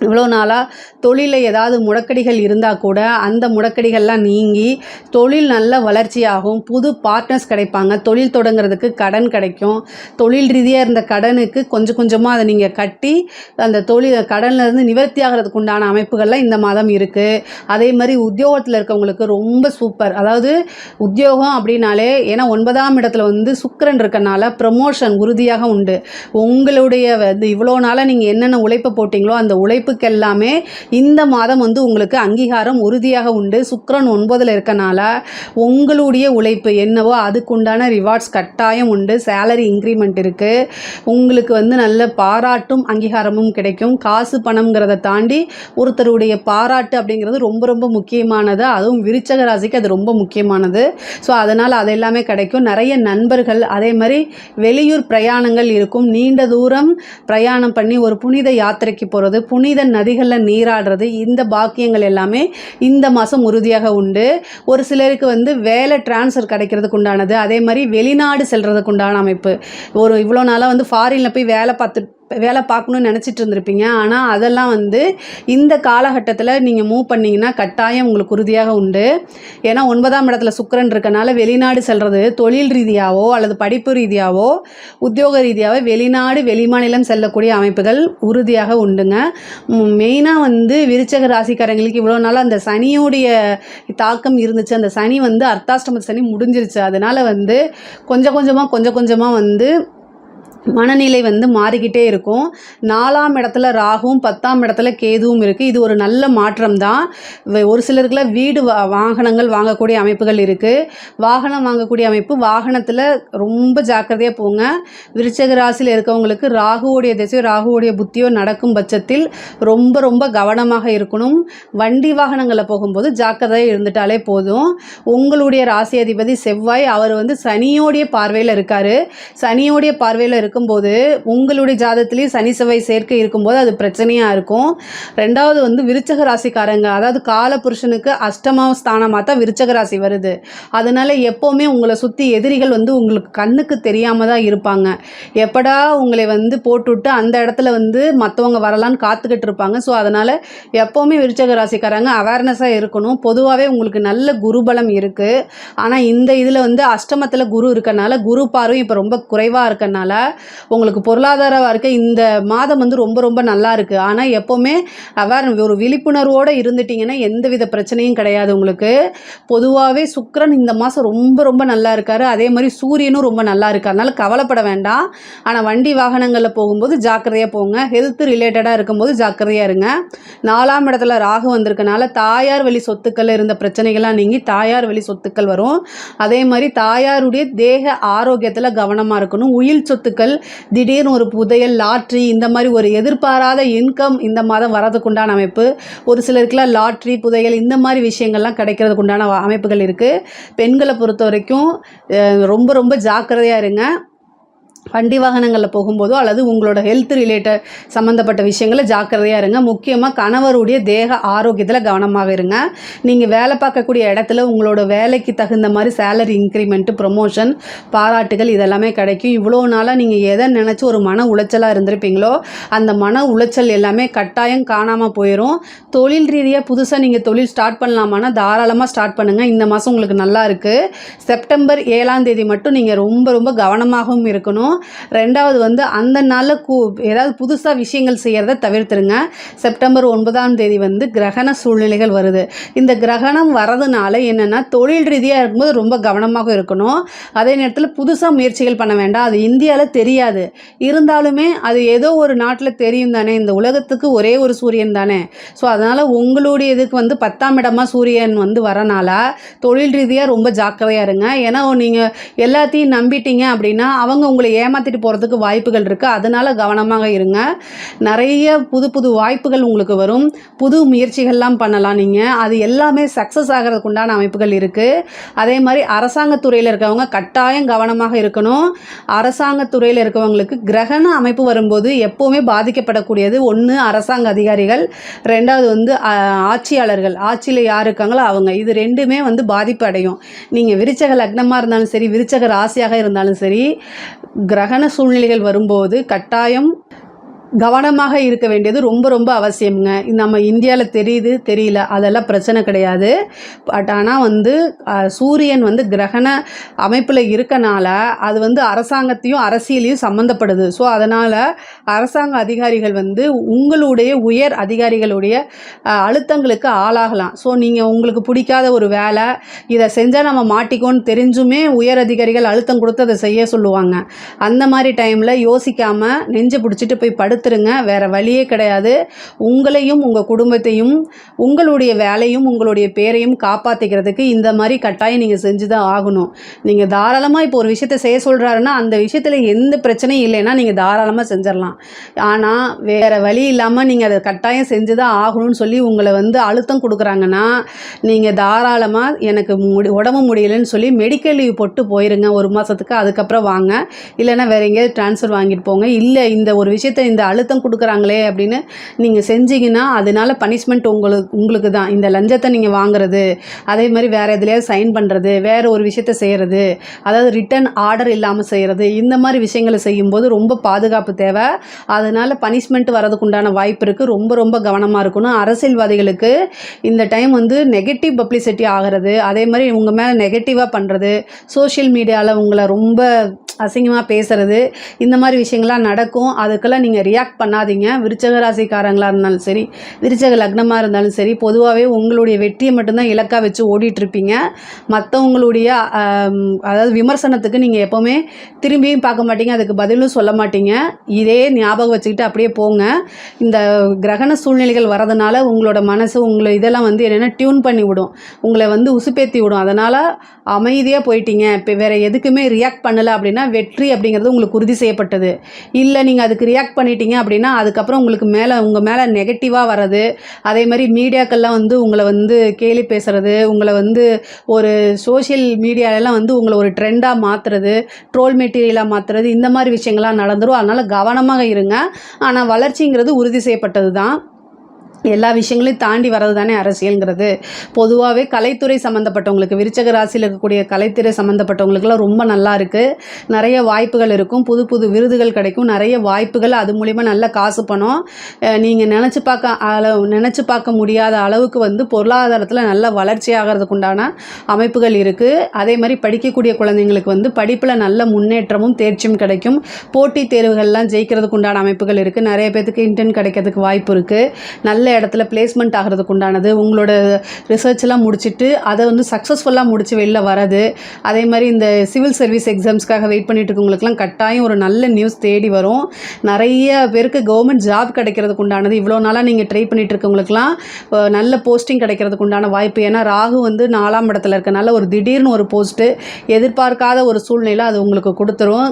இவ்வளோ நாளாக தொழிலில் ஏதாவது முடக்கடிகள் இருந்தால் கூட அந்த முடக்கடிகள்லாம் நீங்கி தொழில் நல்ல வளர்ச்சியாகும். புது பார்ட்னர்ஸ் கிடைப்பாங்க. தொழில் தொடங்குறதுக்கு கடன் கிடைக்கும். தொழில் ரீதியாக இருந்த கடனுக்கு கொஞ்சம் கொஞ்சமாக அதை நீங்கள் கட்டி அந்த கடன்லேருந்து நிவர்த்தி ஆகிறதுக்கு உண்டான அமைப்புகள்லாம் இந்த மாதம் இருக்குது. அதே மாதிரி உத்தியோகத்தில் இருக்கவங்களுக்கு ரொம்ப சூப்பர். அதாவது உத்தியோகம் அப்படின்னாலே, ஏன்னா 9ஆம் இடத்துல வந்து சுக்கிரன் இருக்கனால ப்ரமோஷன் உறுதியாக உண்டு. உங்களுடைய இவ்வளோ நாளாக நீங்கள் என்னென்ன உழைப்பை போட்டிங்களோ அந்த உழைப்பு உழைப்புக்கெல்லாமே இந்த மாதம் வந்து உங்களுக்கு அங்கீகாரம் உறுதியாக உண்டு. சுக்கிரன் 9ல் இருக்கனால உங்களுடைய உழைப்பு என்னவோ அதுக்குண்டான ரிவார்ட்ஸ் கட்டாயம் உண்டு. சேலரி இன்க்ரிமெண்ட் இருக்குது. உங்களுக்கு வந்து நல்ல பாராட்டும் அங்கீகாரமும் கிடைக்கும். காசு பணம்ங்கிறத தாண்டி ஒருத்தருடைய பாராட்டு அப்படிங்கிறது ரொம்ப ரொம்ப முக்கியமானது. அதுவும் விருச்சக ராசிக்கு அது ரொம்ப முக்கியமானது. ஸோ அதனால் அது எல்லாமே கிடைக்கும். நிறைய நண்பர்கள், அதே மாதிரி வெளியூர் பிரயாணங்கள் இருக்கும். நீண்ட தூரம் பிரயாணம் பண்ணி ஒரு புனித யாத்திரைக்கு போகிறது, புனித நதிகளில் நீராடுறது, இந்த பாக்கியங்கள் எல்லாமே இந்த மாதம் உறுதியாக உண்டு. ஒரு சிலருக்கு வந்து வேலை டிரான்ஸ்ஃபர் கிடைக்கிறதுக்கு உண்டானது, அதே மாதிரி வெளிநாடு செல்றதுக்கு உண்டான அமைப்பு. இவ்வளோ நாளாக வந்து ஃபாரினில் போய் வேலை பார்க்கணுன்னு நினச்சிட்டு இருந்திருப்பீங்க. ஆனால் அதெல்லாம் வந்து இந்த காலகட்டத்தில் நீங்கள் மூவ் பண்ணிங்கன்னா கட்டாயம் உங்களுக்கு உறுதியாக உண்டு. ஏன்னா 9ஆம் இடத்துல சுக்கிரன் இருக்கனால வெளிநாடு செல்வது தொழில் ரீதியாகவோ அல்லது படிப்பு ரீதியாகவோ உத்தியோக ரீதியாகவோ வெளிநாடு வெளிமாநிலம் செல்லக்கூடிய அமைப்புகள் உறுதியாக உண்டுங்க. மெயினாக வந்து விருச்சக ராசிக்காரங்களுக்கு இவ்வளோ நாளாக அந்த சனியோடைய தாக்கம் இருந்துச்சு. அந்த சனி வந்து அர்த்தாஷ்டம சனி முடிஞ்சிருச்சு. அதனால் வந்து கொஞ்சம் கொஞ்சமாக வந்து மனநிலை வந்து மாறிக்கிட்டே இருக்கும். 4ஆம் இடத்துல ராகுவும் 10ஆம் இடத்துல கேதுவும் இருக்குது. இது ஒரு நல்ல மாற்றம் தான். ஒரு சிலருக்குலாம் வீடு வாகனங்கள் வாங்கக்கூடிய அமைப்புகள் இருக்குது. வாகனம் வாங்கக்கூடிய அமைப்பு, வாகனத்தில் ரொம்ப ஜாக்கிரதையாக போங்க. விருச்சக ராசியில் இருக்கவங்களுக்கு ராகுவோடைய திசையோ ராகுவோடைய புத்தியோ நடக்கும் பட்சத்தில் ரொம்ப ரொம்ப கவனமாக இருக்கணும். வண்டி வாகனங்களில் போகும்போது ஜாக்கிரதையாக இருந்துட்டாலே போதும். உங்களுடைய ராசி அதிபதி செவ்வாய், அவர் வந்து சனியோடைய பார்வையில் இருக்கார். சனியோடைய பார்வையில் இருக்கும்போது உங்களுடைய ஜாதகத்திலேயே சனி செவ்வாய் சேர்க்கை இருக்கும்போது அது பிரச்சனையாக இருக்கும். ரெண்டாவது வந்து விருச்சக ராசிக்காரங்க, அதாவது கால புருஷனுக்கு அஷ்டம ஸ்தானமாக தான் விருச்சக ராசி வருது. அதனால் எப்போவுமே உங்களை சுற்றி எதிரிகள் வந்து உங்களுக்கு கண்ணுக்கு தெரியாமல் தான் இருப்பாங்க. எப்படா உங்களை வந்து போட்டுவிட்டு அந்த இடத்துல வந்து மற்றவங்க வரலான்னு காத்துக்கிட்டு இருப்பாங்க. ஸோ அதனால் எப்போவுமே விருச்சக ராசிக்காரங்க அவேர்னஸாக இருக்கணும். பொதுவாகவே உங்களுக்கு நல்ல குருபலம் இருக்குது. ஆனால் இந்த இதில் வந்து அஷ்டமத்தில் குரு இருக்கனால, குரு பார்வை இப்போ ரொம்ப குறைவாக இருக்கனால உங்களுக்கு பொருளாதார வாழ்க்கை இந்த மாதம் வந்து ரொம்ப ரொம்ப நல்லா இருக்குது. ஆனால் எப்போவுமே ஒரு விழிப்புணர்வோடு இருந்துட்டிங்கன்னா எந்தவித பிரச்சனையும் கிடையாது உங்களுக்கு. பொதுவாகவே சுக்கிரன் இந்த மாதம் ரொம்ப ரொம்ப நல்லா இருக்கார். அதே மாதிரி சூரியனும் ரொம்ப நல்லா இருக்கு. அதனால் கவலைப்பட வேண்டாம். ஆனால் வண்டி வாகனங்களில் போகும்போது ஜாக்கிரதையாக போங்க. ஹெல்த் ரிலேட்டடாக இருக்கும்போது ஜாக்கிரதையாக இருங்க. 4ஆம் இடத்துல ராகு வந்திருக்கனால தாயார் வழி சொத்துக்கள் இருந்த பிரச்சனைகள்லாம் நீங்கி தாயார் வழி சொத்துக்கள் வரும். அதே மாதிரி தாயாருடைய தேக ஆரோக்கியத்தில் கவனமாக இருக்கணும். உயில் சொத்துக்கள், திடீர்னு ஒரு புதையல், லாட்ரி, இந்த மாதிரி ஒரு எதிர்பாராத இன்கம் இந்த மாதம் வரதுக்கு உண்டான அமைப்பு. ஒரு சிலருக்குலாம் லாட்ரி, புதையல் இந்த மாதிரி விஷயங்கள்லாம் கிடைக்கிறதுக்கு உண்டான அமைப்புகள் இருக்குது. பெண்களை பொறுத்த வரைக்கும் ரொம்ப ரொம்ப ஜாக்கிரதையாக இருங்க. வண்டி வாகனங்களில் போகும்போதோ அல்லது உங்களோட ஹெல்த் ரிலேட்டட் சம்மந்தப்பட்ட விஷயங்களில் ஜாக்கிரதையாக இருங்க. முக்கியமாக கணவருடைய தேக ஆரோக்கியத்தில் கவனமாக இருங்க. நீங்கள் வேலை பார்க்கக்கூடிய இடத்துல உங்களோட வேலைக்கு தகுந்த மாதிரி சேலரி இன்க்ரிமெண்ட்டு, ப்ரொமோஷன், பாராட்டுகள் இதெல்லாமே கிடைக்கும். இவ்வளோ நாளாக நீங்கள் எதை நினச்சி ஒரு மன உளைச்சலாக இருந்திருப்பீங்களோ அந்த மன உளைச்சல் எல்லாமே கட்டாயம் காணாமல் போயிடும். தொழில் ரீதியாக புதுசாக நீங்கள் தொழில் ஸ்டார்ட் பண்ணலாமான்னா தாராளமாக ஸ்டார்ட் பண்ணுங்கள். இந்த மாதம் உங்களுக்கு நல்லா இருக்குது. செப்டம்பர் 7ஆம் தேதி மட்டும் நீங்கள் ரொம்ப ரொம்ப கவனமாகவும் இருக்கணும். ரெண்டாவது வந்து அந்த நாளில் ஏதாவது புதுசாக விஷயங்கள் செய்கிறத தவிர்த்துருங்க. செப்டம்பர் 9ஆம் தேதி வந்து கிரகண சூழ்நிலைகள் வருது. இந்த கிரகணம் வரதுனால என்னென்னா தொழில் ரீதியாக இருக்கும்போது ரொம்ப கவனமாக இருக்கணும். அதே நேரத்தில் புதுசாக முயற்சிகள் பண்ண வேண்டாம். அது இந்தியாவில் தெரியாது, இருந்தாலுமே அது ஏதோ ஒரு நாட்டில் தெரியும் தானே. இந்த உலகத்துக்கு ஒரே ஒரு சூரியன் தானே. ஸோ அதனால் உங்களுடைய இதுக்கு வந்து 10ஆம் இடமாக சூரியன் வந்து வரனால தொழில் ரீதியாக ரொம்ப ஜாக்கிரதையாக இருங்க. ஏன்னா நீங்கள் எல்லாத்தையும் நம்பிட்டீங்க அப்படின்னா அவங்க உங்களை ஏமாற்றிட்டு போகிறதுக்கு வாய்ப்புகள் இருக்குது. அதனால் கவனமாக இருங்க. நிறைய புது புது வாய்ப்புகள் உங்களுக்கு வரும். புது முயற்சிகள்லாம் பண்ணலாம். நீங்கள் அது எல்லாமே சக்ஸஸ் ஆகிறதுக்கு உண்டான அமைப்புகள் இருக்குது. அதே மாதிரி அரசாங்கத்துறையில் இருக்கவங்க கட்டாயம் கவனமாக இருக்கணும். அரசாங்கத்துறையில் இருக்கவங்களுக்கு கிரகண அமைப்பு வரும்போது எப்போவுமே பாதிக்கப்படக்கூடியது ஒன்று அரசாங்க அதிகாரிகள், ரெண்டாவது வந்து ஆட்சியாளர்கள், ஆட்சியில் யார் இருக்காங்களோ அவங்க. இது ரெண்டுமே வந்து பாதிப்பு அடையும். நீங்கள் விருச்சக லக்னமாக இருந்தாலும் சரி, விருச்சக ராசியாக இருந்தாலும் சரி, கிரகண சூழ்நிலைகள் வரும்போது கட்டாயம் கவனமாக இருக்க வேண்டியது ரொம்ப ரொம்ப அவசியம்ங்க. நம்ம இந்தியாவில் தெரியுது தெரியல அதெல்லாம் பிரச்சனை கிடையாது. பட் ஆனால் வந்து சூரியன் வந்து கிரகண அமைப்பில் இருக்கனால அது வந்து அரசாங்கத்தையும் அரசியலையும் சம்மந்தப்படுது. ஸோ அதனால் அரசாங்க அதிகாரிகள் வந்து உங்களுடைய உயர் அதிகாரிகளுடைய அழுத்தங்களுக்கு ஆளாகலாம். ஸோ நீங்கள் உங்களுக்கு பிடிக்காத ஒரு வேலை, இதை செஞ்சால் நம்ம மாட்டிக்கோன்னு தெரிஞ்சுமே உயர் அதிகாரிகள் அழுத்தம் கொடுத்து அதை செய்ய சொல்லுவாங்க. அந்த மாதிரி டைமில் யோசிக்காமல் நெஞ்சு பிடிச்சிட்டு போய் தடுத்துருங்க. வேறு வழியே கிடையாது. உங்களையும் உங்கள் குடும்பத்தையும் உங்களுடைய வேலையும் உங்களுடைய பேரையும் காப்பாற்றிக்கிறதுக்கு இந்த மாதிரி கட்டாயம் நீங்கள் செஞ்சு தான் ஆகணும். நீங்கள் தாராளமாக இப்போ ஒரு விஷயத்தை செய்ய சொல்கிறாருன்னா அந்த விஷயத்தில் எந்த பிரச்சனையும் இல்லைன்னா நீங்கள் தாராளமாக செஞ்சிடலாம். ஆனால் வேறு வழி இல்லாமல் நீங்கள் அதை கட்டாயம் செஞ்சு தான் ஆகணும்னு சொல்லி உங்களை வந்து அழுத்தம் கொடுக்குறாங்கன்னா நீங்கள் தாராளமாக எனக்கு உடம்பு முடியலைன்னு சொல்லி மெடிக்கல் லீவ் போட்டு போயிருங்க 1 மாதத்துக்கு. அதுக்கப்புறம் வாங்க. இல்லைன்னா வேறு எங்கேயாவது ட்ரான்ஸ்ஃபர் வாங்கிட்டு போங்க. இல்லை இந்த ஒரு விஷயத்தை இந்த அழுத்தம் கொடுக்குறாங்களே அப்படின்னு நீங்கள் செஞ்சீங்கன்னா அதனால பனிஷ்மெண்ட் உங்களுக்கு தான். இந்த லஞ்சத்தை நீங்கள் வாங்குறது, அதே மாதிரி வேறு எதுலையாவது சைன் பண்ணுறது, வேறு ஒரு விஷயத்த செய்கிறது, அதாவது ரிட்டன் ஆர்டர் இல்லாமல் செய்கிறது, இந்த மாதிரி விஷயங்களை செய்யும்போது ரொம்ப பாதுகாப்பு தேவை. அதனால் பனிஷ்மெண்ட் வரதுக்கு உண்டான வாய்ப்பு இருக்குது. ரொம்ப ரொம்ப கவனமாக இருக்கணும். அரசியல்வாதிகளுக்கு இந்த டைம் வந்து நெகட்டிவ் பப்ளிசிட்டி ஆகிறது, அதே மாதிரி உங்கள் மேலே நெகட்டிவாக பண்ணுறது, சோஷியல் மீடியாவில் உங்களை ரொம்ப அசிங்கமாக பேசுகிறது, இந்த மாதிரி விஷயங்கள்லாம் நடக்கும். அதுக்கெல்லாம் நீங்கள் ரியாக்ட் பண்ணாதீங்க. விருச்சக ராசிக்காரங்களாக இருந்தாலும் சரி, விருச்சக லக்னமாக இருந்தாலும் சரி, பொதுவாகவே உங்களுடைய வெற்றியை மட்டும்தான் இலக்காக வச்சு ஓடிட்டுருப்பீங்க. மற்றவங்களுடைய அதாவது விமர்சனத்துக்கு நீங்கள் எப்போவுமே திரும்பியும் பார்க்க மாட்டீங்க, அதுக்கு பதிலும் சொல்ல மாட்டீங்க. இதே ஞாபகம் வச்சுக்கிட்டு அப்படியே போங்க. இந்த கிரகண சூழ்நிலைகள் வரதுனால உங்களோட மனசு உங்களை இதெல்லாம் வந்து என்னென்னா டியூன் பண்ணி விடும், உங்களை வந்து உசுப்பேற்றி விடும். அதனால் அமைதியாக போயிட்டீங்க. இப்போ வேறு எதுக்குமே ரியாக்ட் பண்ணலை அப்படின்னா வெற்றி அப்படிங்கிறது உங்களுக்கு உறுதி செய்யப்பட்டது. இல்லை நீங்கள் அதுக்கு ரியாக்ட் பண்ணிட்டீங்க அப்படின்னா அதுக்கப்புறம் உங்கள் மேலே நெகட்டிவாக வர்றது, அதே மாதிரி மீடியாக்கள்லாம் வந்து உங்களை வந்து கேலி பேசுகிறது, உங்களை வந்து ஒரு சோஷியல் மீடியாலெல்லாம் வந்து உங்களை ஒரு ட்ரெண்டாக மாற்றுறது, ட்ரோல் மெட்டீரியலாக மாற்றுறது, இந்த மாதிரி விஷயங்கள்லாம் நடந்துடும். அதனால் கவனமாக இருங்க. ஆனால் வளர்ச்சிங்கிறது உறுதி செய்யப்பட்டது தான். எல்லா விஷயங்களையும் தாண்டி வர்றது தானே அரசியல்ங்கிறது. பொதுவாகவே கலைத்துறை சம்மந்தப்பட்டவங்களுக்கு, விருச்சக ராசியில் இருக்கக்கூடிய கலைத்துறை சம்மந்தப்பட்டவங்களுக்குலாம் ரொம்ப நல்லா இருக்குது. நிறைய வாய்ப்புகள் இருக்கும், புது புது விருதுகள் கிடைக்கும், நிறைய வாய்ப்புகள். அது மூலிமா நல்ல காசு பணம் நீங்கள் நினச்சி பார்க்க முடியாத அளவுக்கு வந்து பொருளாதாரத்தில் நல்ல வளர்ச்சி ஆகிறதுக்கு உண்டான அமைப்புகள் இருக்குது. அதே மாதிரி படிக்கக்கூடிய குழந்தைங்களுக்கு வந்து படிப்பில் நல்ல முன்னேற்றமும் தேர்ச்சியும் கிடைக்கும். போட்டித் தேர்வுகள்லாம் ஜெயிக்கிறதுக்கு உண்டான அமைப்புகள் இருக்குது. நிறைய பேருக்கு இன்டர்ன் கிடைக்கிறதுக்கு வாய்ப்பு இருக்குது. நல்ல இடத்துல பிளேஸ்மெண்ட் ஆகிறதுக்கு உண்டானது, உங்களோட ரிசர்ச்லாம் முடிச்சுட்டு அதை வந்து சக்ஸஸ்ஃபுல்லாக முடித்து வெளில வரது. அதே மாதிரி இந்த சிவில் சர்வீஸ் எக்ஸாம்ஸ்க்காக வெயிட் பண்ணிட்டு இருக்கவங்களுக்குலாம் கட்டாயம் ஒரு நல்ல நியூஸ் தேடி வரும். நிறைய பேருக்கு கவர்மெண்ட் ஜாப் கிடைக்கிறதுக்கு உண்டானது, இவ்வளோ நாளாக நீங்கள் ட்ரை பண்ணிட்டு இருக்கவங்களுக்குலாம் நல்ல போஸ்டிங் கிடைக்கிறதுக்கு உண்டான வாய்ப்பு. ஏன்னா ராகு வந்து 4ஆம் இடத்துல இருக்கனால ஒரு திடீர்னு ஒரு போஸ்ட்டு எதிர்பார்க்காத ஒரு சூழ்நிலை அது உங்களுக்கு கொடுத்துரும்.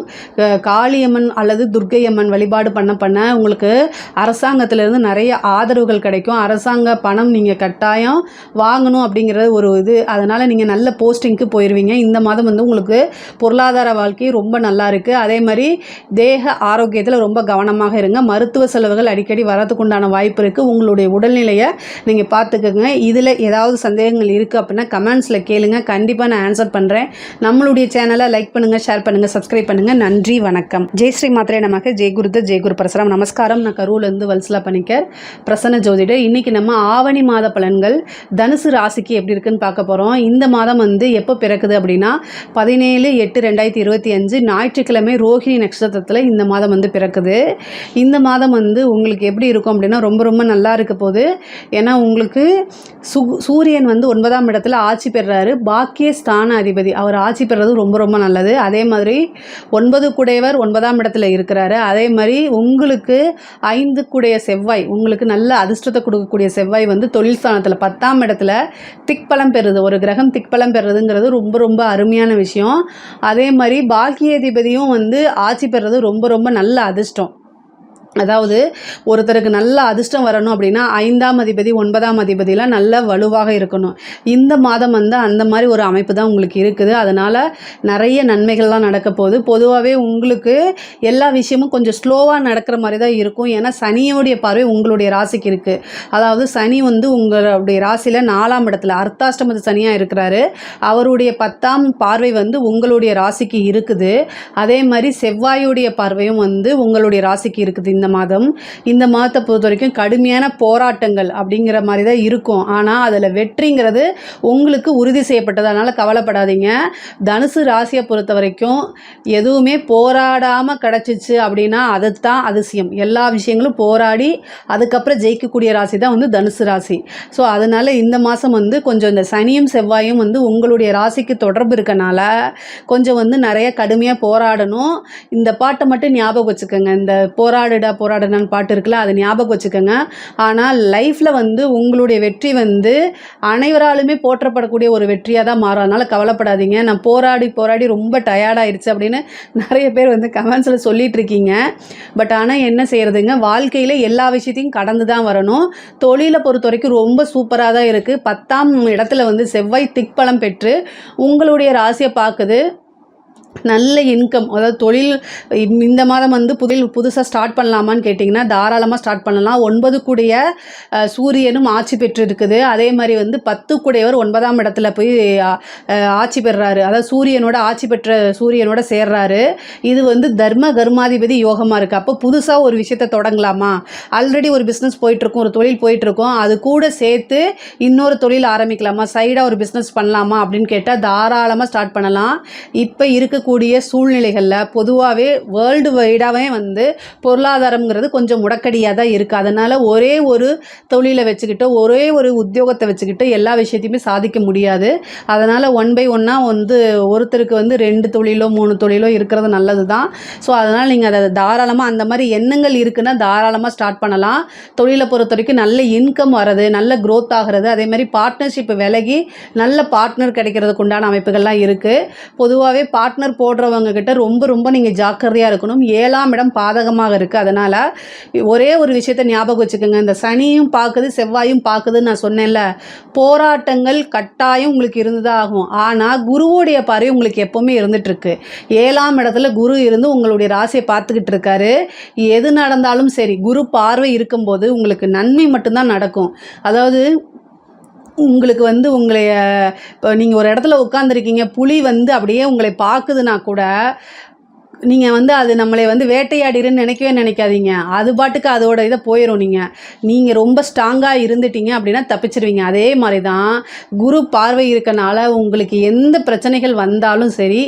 காளியம்மன் அல்லது துர்க்கையம்மன் வழிபாடு பண்ண உங்களுக்கு அரசாங்கத்திலேருந்து நிறைய ஆதரவுகள் கிடைக்கும். அரசாங்க பணம் நீங்கள் கட்டாயம் வாங்கணும் அப்படிங்கிறது ஒரு இது. அதனால் நீங்கள் நல்ல போஸ்டிங்க்கு போயிடுவீங்க. இந்த மாதம் வந்து உங்களுக்கு பொருளாதார வாழ்க்கை ரொம்ப நல்லா இருக்குது. அதே மாதிரி தேக ஆரோக்கியத்தில் ரொம்ப கவனமாக இருங்க. மருத்துவ செலவுகள் அடிக்கடி வரதுக்கு உண்டான வாய்ப்பு இருக்குது. உங்களுடைய உடல்நிலையை நீங்கள் பார்த்துக்கோங்க. இதில் ஏதாவது சந்தேகங்கள் இருக்குது அப்படின்னா கமெண்ட்ஸில் கேளுங்க, கண்டிப்பாக நான் ஆன்சர் பண்ணுறேன். நம்மளுடைய சேனலை லைக் பண்ணுங்கள், ஷேர் பண்ணுங்கள், சப்ஸ்கிரைப் பண்ணுங்கள். நன்றி, வணக்கம். ஜெய் ஸ்ரீ மாத்ரே நமக்கு. ஜெய் குருதத், ஜெய் குரு பரசுராம். நமஸ்காரம். நான் கரூர்லேருந்து வல்சலா பணிக்கர், பிரசன்ன ஜோதிடர். இன்றைக்கி நம்ம ஆவணி மாத பலன்கள் தனுசு ராசிக்கு எப்படி இருக்குன்னு பார்க்க போகிறோம். இந்த மாதம் வந்து எப்போ பிறக்குது அப்படின்னா 17/8/2025 ஞாயிற்றுக்கிழமை ரோஹிணி நட்சத்திரத்தில் இந்த மாதம் வந்து பிறக்குது. இந்த மாதம் வந்து உங்களுக்கு எப்படி இருக்கும் அப்படின்னா ரொம்ப ரொம்ப நல்லா இருக்க போகுது. ஏன்னா உங்களுக்கு சூரியன் வந்து 9ஆம் இடத்துல ஆட்சி பெறுறாரு. பாக்கிய ஸ்தான அதிபதி அவர் ஆட்சி பெறுறது ரொம்ப ரொம்ப நல்லது. அதே மாதிரி 9 குடையவர் 9ஆம் இடத்துல இருக்கிறாரு. அதே மாதிரி உங்களுக்கு 5 குடைய செவ்வாய், உங்களுக்கு நல்ல அதிர்ஷ்டத்தை கொடுக்கக்கூடிய செவ்வாய் வந்து தொழில் ஸ்தானத்தில் 10ஆம் இடத்துல திக்பலம் பெறுது. ஒரு கிரகம் திக்பலம் பெறுறதுங்கிறது ரொம்ப ரொம்ப அருமையான விஷயம். அதே மாதிரி பாக்கியாதிபதியும் வந்து ஆட்சி பெறுறது ரொம்ப ரொம்ப நல்ல அதிர்ஷ்டம். அதாவது ஒருத்தருக்கு நல்ல அதிர்ஷ்டம் வரணும் அப்படின்னா 5ஆம் அதிபதி 9ஆம் அதிபதிலாம் நல்ல வலுவாக இருக்கணும். இந்த மாதம் வந்து அந்த மாதிரி ஒரு அமைப்பு தான் உங்களுக்கு இருக்குது. அதனால் நிறைய நன்மைகள்லாம் நடக்க போகுது. பொதுவாகவே உங்களுக்கு எல்லா விஷயமும் கொஞ்சம் ஸ்லோவாக நடக்கிற மாதிரி தான் இருக்கும். ஏன்னா சனியோடைய பார்வை உங்களுடைய ராசிக்கு இருக்குது. அதாவது சனி வந்து உங்களுடைய ராசியில் 4ஆம் இடத்துல அர்த்தாஷ்டமத்து சனியாக இருக்கிறாரு. அவருடைய 10ஆம் பார்வை வந்து உங்களுடைய ராசிக்கு இருக்குது. அதே மாதிரி செவ்வாயுடைய பார்வையும் வந்து உங்களுடைய ராசிக்கு இருக்குது. இந்த மாதத்தை பொறுத்த வரைக்கும் கடுமையான போராட்டங்கள் அப்படிங்கிற மாதிரி தான் இருக்கும். ஆனால் அதில் வெற்றிங்கிறது உங்களுக்கு உறுதி செய்யப்பட்டது. அதனால் கவலைப்படாதீங்க. தனுசு ராசியை பொறுத்த வரைக்கும் எதுவுமே போராடாமல் கிடச்சிச்சு அப்படின்னா அதுதான் அதிசயம். எல்லா விஷயங்களும் போராடி அதுக்கப்புறம் ஜெயிக்கக்கூடிய ராசி தான் வந்து தனுசு ராசி. ஸோ அதனால் இந்த மாதம் வந்து கொஞ்சம் இந்த சனியும் செவ்வாயும் வந்து உங்களுடைய ராசிக்கு தொடர்பு இருக்கனால கொஞ்சம் வந்து நிறைய கடுமையாக போராடணும். இந்த பாட்டை மட்டும் ஞாபகம் வச்சுக்கோங்க. இந்த போராடுடா போராடினான் பாட்டு இருக்குல்ல, அதை ஞாபகம் வச்சுக்கோங்க. ஆனால் லைஃப்பில் வந்து உங்களுடைய வெற்றி வந்து அனைவராலுமே போற்றப்படக்கூடிய ஒரு வெற்றியாக தான் மாறும். அதனால் கவலைப்படாதீங்க. நான் போராடி போராடி ரொம்ப டயர்டாயிருச்சு அப்படின்னு நிறைய பேர் வந்து கமெண்ட்ஸில் சொல்லிட்டு இருக்கீங்க. பட் ஆனால் என்ன செய்கிறதுங்க, வாழ்க்கையில் எல்லா விஷயத்தையும் கடந்து தான் வரணும். தொழிலை பொறுத்த வரைக்கும் ரொம்ப சூப்பராக தான் இருக்குது. 10ஆம் இடத்துல வந்து செவ்வாய் திக்பலம் பெற்று உங்களுடைய ராசியை பார்க்குது. நல்ல இன்கம், அதாவது தொழில் இந்த மாதம் வந்து புதுசாக ஸ்டார்ட் பண்ணலாமான்னு கேட்டிங்கன்னா தாராளமாக ஸ்டார்ட் பண்ணலாம். 9 கூடிய சூரியனும் ஆட்சி பெற்று இருக்குது. அதே மாதிரி வந்து 10 கூடையவர் 9ஆம் இடத்துல போய் ஆட்சி பெறுறாரு. அதாவது சூரியனோட ஆட்சி பெற்ற சூரியனோட சேர்றாரு. இது வந்து தர்ம கர்மாதிபதி யோகமாக இருக்குது. அப்போ புதுசாக ஒரு விஷயத்தை தொடங்கலாமா, ஆல்ரெடி ஒரு பிஸ்னஸ் போயிட்டுருக்கோம், ஒரு தொழில் போயிட்டுருக்கோம், அது கூட சேர்த்து இன்னொரு தொழில் ஆரம்பிக்கலாமா, சைடாக ஒரு பிஸ்னஸ் பண்ணலாமா அப்படின்னு கேட்டால் தாராளமாக ஸ்டார்ட் பண்ணலாம். இப்போ இருக்கக்கூடிய சூழ்நிலைகளில் பொதுவாகவே வேர்ல்டு வைடாகவே வந்து பொருளாதாரங்கிறது கொஞ்சம் முடக்கடியாக தான் இருக்குது. அதனால் ஒரே ஒரு தொழிலை வச்சுக்கிட்டு ஒரே ஒரு உத்தியோகத்தை வச்சுக்கிட்டு எல்லா விஷயத்தையுமே சாதிக்க முடியாது. அதனால் 1 by 1 வந்து ஒருத்தருக்கு வந்து 2 தொழிலோ 3 தொழிலோ இருக்கிறது நல்லது தான். ஸோ அதனால் நீங்கள் அதை தாராளமாக அந்த மாதிரி எண்ணங்கள் இருக்குன்னா தாராளமாக ஸ்டார்ட் பண்ணலாம். தொழிலை பொறுத்த வரைக்கும் நல்ல இன்கம் வர்றது, நல்ல க்ரோத் ஆகிறது, அதே மாதிரி பார்ட்னர்ஷிப் விலகி நல்ல பார்ட்னர் கிடைக்கிறதுக்கு உண்டான அமைப்புகள்லாம் இருக்குது. பொதுவாகவே பார்ட்னர் போடுறவங்க கிட்ட ரொம்ப நீங்கள் ஜாக்கிரதையாக இருக்கணும். 7ஆம் இடம் பாதகமாக இருக்குது. அதனால் ஒரே ஒரு விஷயத்தை ஞாபகம் வச்சுக்கோங்க, இந்த சனியும் பார்க்குது செவ்வாயும் பார்க்குதுன்னு நான் சொன்னேன்ல, போராட்டங்கள் கட்டாயம் உங்களுக்கு இருந்துதான் ஆகும். ஆனால் குருவோடைய பார்வை உங்களுக்கு எப்போவுமே இருந்துகிட்ருக்கு. 7ஆம் இடத்துல குரு இருந்து உங்களுடைய ராசியை பார்த்துக்கிட்டு இருக்காரு. எது நடந்தாலும் சரி குரு பார்வை இருக்கும்போது உங்களுக்கு நன்மை மட்டும்தான் நடக்கும். அதாவது உங்களுக்கு வந்து இப்போ நீங்கள் ஒரு இடத்துல உட்காந்துருக்கீங்க, புலி வந்து அப்படியே உங்களை பார்க்குதுன்னா கூட நீங்கள் வந்து அது நம்மளை வந்து வேட்டையாடிருன்னு நினைக்கவே நினைக்காதீங்க. அது பாட்டுக்கு அதோட இதை போயிடும். நீங்கள் ரொம்ப ஸ்ட்ராங்காக இருந்துட்டீங்க அப்படின்னா தப்பிச்சிருவீங்க. அதே மாதிரி தான் குரு பார்வை இருக்கனால உங்களுக்கு எந்த பிரச்சனைகள் வந்தாலும் சரி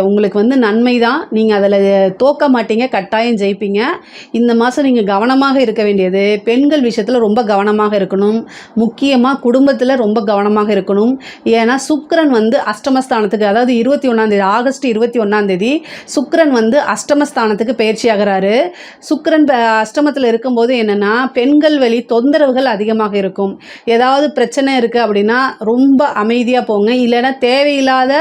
உங்களுக்கு வந்து நன்மை தான். நீங்கள் அதில் தோக்க மாட்டீங்க, கட்டாயம் ஜெயிப்பீங்க. இந்த மாதம் நீங்கள் கவனமாக இருக்க வேண்டியது பெண்கள் விஷயத்தில் ரொம்ப கவனமாக இருக்கணும். முக்கியமாக குடும்பத்தில் ரொம்ப கவனமாக இருக்கணும். ஏன்னா சுக்கிரன் வந்து அஷ்டமஸ்தானத்துக்கு, அதாவது 21ஆம் தேதி ஆகஸ்ட் 21ஆம் தேதி சுக்கிரன் வந்து அஷ்டமஸ்தானத்துக்கு பயிற்சி ஆகிறாரு. சுக்கிரன் அஷ்டமத்தில் இருக்கும்போது என்னென்னா பெண்கள் வழி தொந்தரவுகள் அதிகமாக இருக்கும். ஏதாவது பிரச்சனை இருக்குது அப்படின்னா ரொம்ப அமைதியாக போங்க. இல்லைன்னா தேவையில்லாத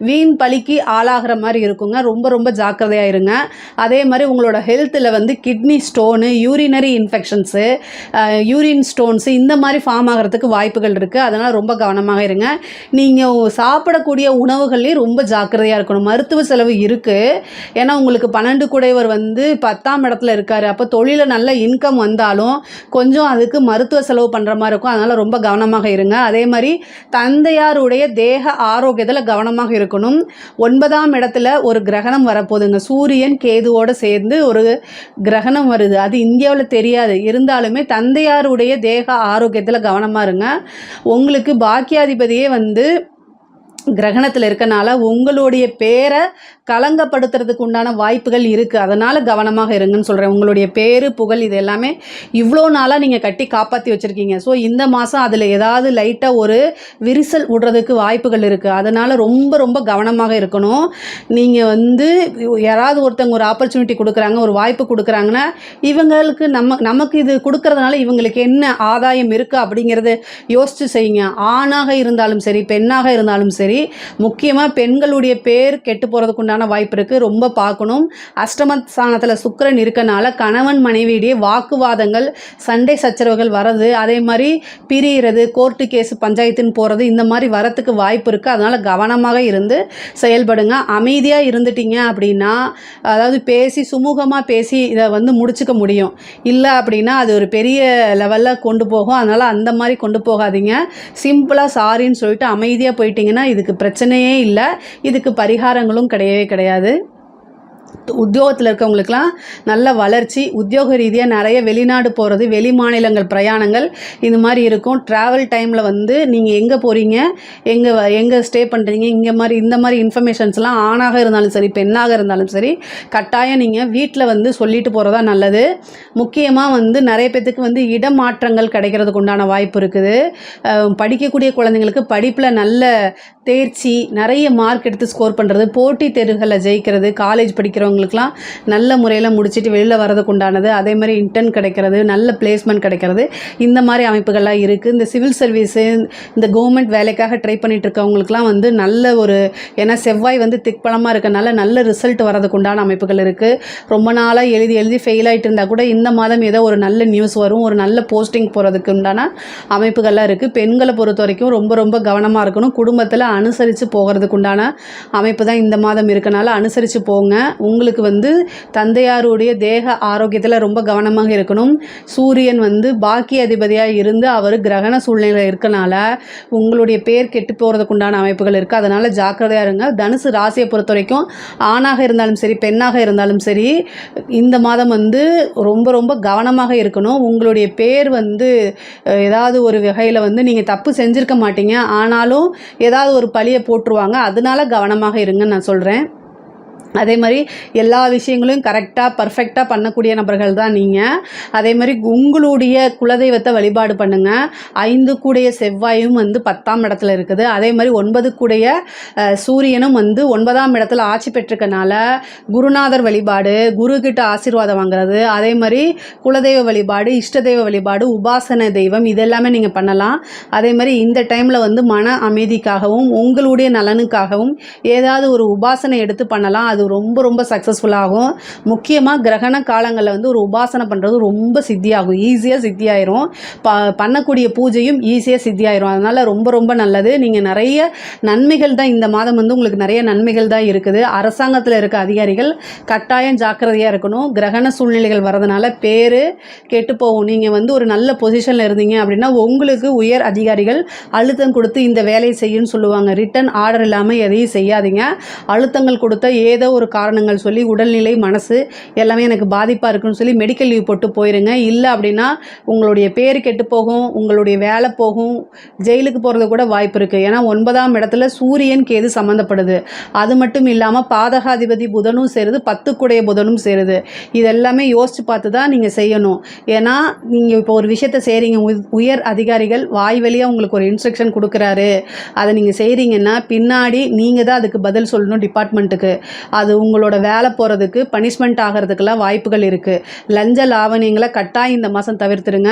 வீண் பலிக்கு ஆளாகிற மாதிரி இருக்குங்க. ரொம்ப ஜாக்கிரதையாக இருங்க. அதே மாதிரி உங்களோட ஹெல்த்தில் வந்து kidney stone, urinary infections, urine stones இந்த மாதிரி ஃபார்ம் ஆகிறதுக்கு வாய்ப்புகள் இருக்குது. அதனால் ரொம்ப கவனமாக இருங்க. நீங்கள் சாப்பிடக்கூடிய உணவுகள்லேயும் ரொம்ப ஜாக்கிரதையாக இருக்கணும். மருத்துவ செலவு இருக்குது. ஏன்னா உங்களுக்கு 12 கூடையவர் வந்து 10ஆம் இடத்துல இருக்கார். அப்போ தொழிலில் நல்ல இன்கம் வந்தாலும் கொஞ்சம் அதுக்கு மருத்துவ செலவு பண்ணுற மாதிரி இருக்கும். அதனால் ரொம்ப கவனமாக இருங்க. அதே மாதிரி தந்தையாருடைய தேக ஆரோக்கியத்தில் கவனமாக இருக்கணும். 9ஆம் இடத்துல ஒரு கிரகணம் வரப்போகுதுங்க. சூரியன் கேதுவோடு சேர்ந்து ஒரு கிரகணம் வருது. அது இந்தியாவில் தெரியாது. இருந்தாலுமே தந்தையாருடைய தேக ஆரோக்கியத்தில் கவனமாக இருங்க. உங்களுக்கு பாக்கியாதிபதியே வந்து கிரகணத்தில் இருக்கனால உங்களுடைய பேரை களங்கப்படுத்துறதுக்கு உண்டான வாய்ப்புகள் இருக்குது. அதனால் கவனமாக இருங்கன்னு சொல்கிறேன். உங்களுடைய பேர் புகழ் இது எல்லாமே இவ்வளோ நாளாக நீங்கள் கட்டி காப்பாற்றி வச்சுருக்கீங்க. ஸோ இந்த மாதம் அதில் ஏதாவது லைட்டாக ஒரு விரிசல் விடுறதுக்கு வாய்ப்புகள் இருக்குது. அதனால் ரொம்ப கவனமாக இருக்கணும். நீங்கள் வந்து யாராவது ஒருத்தவங்க ஒரு ஆப்பர்ச்சுனிட்டி கொடுக்குறாங்க, ஒரு வாய்ப்பு கொடுக்குறாங்கன்னா இவங்களுக்கு நமக்கு இது கொடுக்கறதுனால இவங்களுக்கு என்ன ஆதாயம் இருக்குது அப்படிங்கிறத யோசித்து செய்யுங்க. ஆணாக இருந்தாலும் சரி பெண்ணாக இருந்தாலும் சரி, முக்கியமாக பெண்களுடைய பேர் கெட்டு போகிறதுக்கு உண்டான வாய்ப்பு இருக்குது. ரொம்ப பார்க்கணும். அஷ்டமஸ்தானத்தில் சுக்கிரன் இருக்கனால கணவன் மனைவியிடையே வாக்குவாதங்கள், சண்டை சச்சரவுகள் வரது, அதே மாதிரி பிரிகிறது, கோர்ட்டு கேஸு பஞ்சாயத்துன்னு போகிறது, இந்த மாதிரி வரத்துக்கு வாய்ப்பு இருக்குது. அதனால் கவனமாக இருந்து செயல்படுங்க. அமைதியாக இருந்துட்டீங்க அப்படின்னா, அதாவது பேசி சுமூகமாக பேசி இதை வந்து முடிச்சுக்க முடியும். இல்லை அப்படின்னா அது ஒரு பெரிய லெவலில் கொண்டு போகும். அதனால் அந்த மாதிரி கொண்டு போகாதீங்க. சிம்பிளாக சாரின்னு சொல்லிட்டு அமைதியாக போயிட்டீங்கன்னா இதுக்கு பிரச்சனையே இல்லை. இதுக்கு பரிகாரங்களும் கிடையவே கிடையாது. உத்தியோகத்தில் இருக்கவங்களுக்கெல்லாம் நல்ல வளர்ச்சி, உத்தியோக ரீதியாக நிறைய வெளிநாடு போகிறது, வெளி மாநிலங்கள் பிரயாணங்கள் இது மாதிரி இருக்கும். ட்ராவல் டைமில் வந்து நீங்கள் எங்கே போகிறீங்க, எங்கே ஸ்டே பண்ணுறீங்க, இந்த மாதிரி இன்ஃபர்மேஷன்ஸ்லாம் ஆணாக இருந்தாலும் சரி பெண்ணாக இருந்தாலும் சரி கட்டாயம் நீங்கள் வீட்டில் வந்து சொல்லிட்டு போகிறதா நல்லது. முக்கியமாக வந்து நிறைய பேத்துக்கு வந்து இடமாற்றங்கள் கிடைக்கிறதுக்கு உண்டான வாய்ப்பு இருக்குது. படிக்கக்கூடிய குழந்தைங்களுக்கு படிப்பில் நல்ல தேர்ச்சி, நிறைய மார்க் எடுத்து ஸ்கோர் பண்ணுறது, போட்டி தேர்வுகளில் ஜெயிக்கிறது, காலேஜ் படிக்கிறது படிக்கிறவங்களுக்குலாம் நல்ல முறையில் முடிச்சுட்டு வெளியில் வரதுக்கு உண்டானது, அதே மாதிரி இன்டர்ன் கிடைக்கிறது, நல்ல பிளேஸ்மெண்ட் கிடைக்கிறது, இந்த மாதிரி அமைப்புகள்லாம் இருக்குது. இந்த சிவில் சர்வீஸு, இந்த கவர்மெண்ட் வேலைக்காக ட்ரை பண்ணிட்டு இருக்கவங்களுக்குலாம் வந்து நல்ல ஒரு, ஏன்னா செவ்வாய் வந்து திக்பலமாக இருக்கனால நல்ல ரிசல்ட் வரதுக்கு உண்டான அமைப்புகள் இருக்குது. ரொம்ப நாளாக எழுதி ஃபெயில் ஆகிட்டு இருந்தால் கூட இந்த மாதம் ஏதோ ஒரு நல்ல நியூஸ் வரும், ஒரு நல்ல போஸ்டிங் போகிறதுக்கு உண்டான அமைப்புகள்லாம் இருக்குது. பெண்களை பொறுத்த வரைக்கும் ரொம்ப ரொம்ப கவனமாக இருக்கணும். குடும்பத்தில் அனுசரித்து போகிறதுக்கு உண்டான அமைப்பு தான் இந்த மாதம் இருக்கனால அனுசரித்து போங்க. உங்களுக்கு வந்து தந்தையாருடைய தேக ஆரோக்கியத்தில் ரொம்ப கவனமாக இருக்கணும். சூரியன் வந்து பாக்கிய அதிபதியாக இருந்து அவர் கிரகண சூழ்நிலையில் இருக்கனால உங்களுடைய பேர் கெட்டு போகிறதுக்கு உண்டான அமைப்புகள் இருக்குது. அதனால் ஜாக்கிரதையாக இருங்க. தனுசு ராசியை பொறுத்த வரைக்கும் ஆணாக இருந்தாலும் சரி பெண்ணாக இருந்தாலும் சரி இந்த மாதம் வந்து ரொம்ப ரொம்ப கவனமாக இருக்கணும். உங்களுடைய பேர் வந்து ஏதாவது ஒரு வகையில் வந்து நீங்கள் தப்பு செஞ்சுருக்க மாட்டீங்க, ஆனாலும் ஏதாவது ஒரு பழியை போட்டுருவாங்க. அதனால கவனமாக இருங்கன்னு நான் சொல்கிறேன். அதே மாதிரி எல்லா விஷயங்களையும் கரெக்டாக பர்ஃபெக்டாக பண்ணக்கூடிய நபர்கள் தான் நீங்கள். அதே மாதிரி உங்களுடைய குலதெய்வத்தை வழிபாடு பண்ணுங்கள். 5 கூடைய செவ்வாயும் வந்து 10ஆம் இடத்துல இருக்குது. அதே மாதிரி 9 கூடைய சூரியனும் வந்து 9ஆம் இடத்துல ஆட்சி பெற்றிருக்கனால குருநாதர் வழிபாடு, குருக்கிட்ட ஆசீர்வாதம் வாங்குறது, அதே மாதிரி குலதெய்வ வழிபாடு, இஷ்ட தெய்வ வழிபாடு, உபாசன தெய்வம், இதெல்லாமே நீங்கள் பண்ணலாம். அதே மாதிரி இந்த டைமில் வந்து மன அமைதிக்காகவும் உங்களுடைய நலனுக்காகவும் ஏதாவது ஒரு உபாசனை எடுத்து பண்ணலாம். அது ரொம்ப ரொம்ப சக்ஸஸ்ஃபுல்லாகும். முக்கியமாக கிரகண காலங்களில் வந்து ஒரு உபாசனை பண்ணுறது ரொம்ப சித்தியாகும், ஈஸியாக சித்தியாயிரும். பண்ணக்கூடிய பூஜையும் ஈஸியாக சித்தியாயிரும். அதனால் ரொம்ப ரொம்ப நல்லது. நீங்கள் நிறைய நன்மைகள் தான் இந்த மாதம் வந்து உங்களுக்கு நிறைய நன்மைகள் தான் இருக்குது. அரசாங்கத்தில் இருக்க அதிகாரிகள் கட்டாயம் ஜாக்கிரதையாக இருக்கணும். கிரகண சூழ்நிலைகள் வரதுனால பேர் கெட்டு போகும். நீங்கள் வந்து ஒரு நல்ல பொசிஷனில் இருந்தீங்க அப்படின்னா உங்களுக்கு உயர் அதிகாரிகள் அழுத்தம் கொடுத்து இந்த வேலையை செய்யுன்னு சொல்லுவாங்க. ரிட்டன் ஆர்டர் இல்லாமல் எதையும் செய்யாதீங்க. அழுத்தங்கள் கொடுத்த ஏதோ ஒரு காரணங்கள் சொல்லி உடல்நிலை மனசு எல்லாமே எனக்கு பாதிப்பாக இருக்குன்னு சொல்லி மெடிக்கல் லீவ் போட்டு போயிருங்க. இல்லை அப்படின்னா உங்களுடைய பேர் கெட்டு போகும், உங்களுடைய வேலை போகும், ஜெயிலுக்கு போகிறது கூட வாய்ப்பு இருக்குது. ஏன்னா 9ஆம் இடத்துல சூரியன் கேது சம்மந்தப்படுது. அது மட்டும் இல்லாமல் பாதகாதிபதி புதனும் சேருது, 10 கூடைய புதனும் சேருது. இதெல்லாமே யோசித்து பார்த்து தான் நீங்கள் செய்யணும். ஏன்னா நீங்கள் இப்போ ஒரு விஷயத்தை செய்கிறீங்க, உயர் அதிகாரிகள் வாய் வழியாக உங்களுக்கு ஒரு இன்ஸ்ட்ரக்ஷன் கொடுக்குறாரு, அதை நீங்கள் செய்கிறீங்கன்னா பின்னாடி நீங்கள் தான் அதுக்கு பதில் சொல்லணும் டிபார்ட்மெண்ட்டுக்கு. அது உங்களோட வேலை போகிறதுக்கு பனிஷ்மெண்ட் ஆகிறதுக்கெல்லாம் வாய்ப்புகள் இருக்குது. லஞ்ச லாவணியங்களை கட்டாயம் இந்த மாதம் தவிர்த்துருங்க.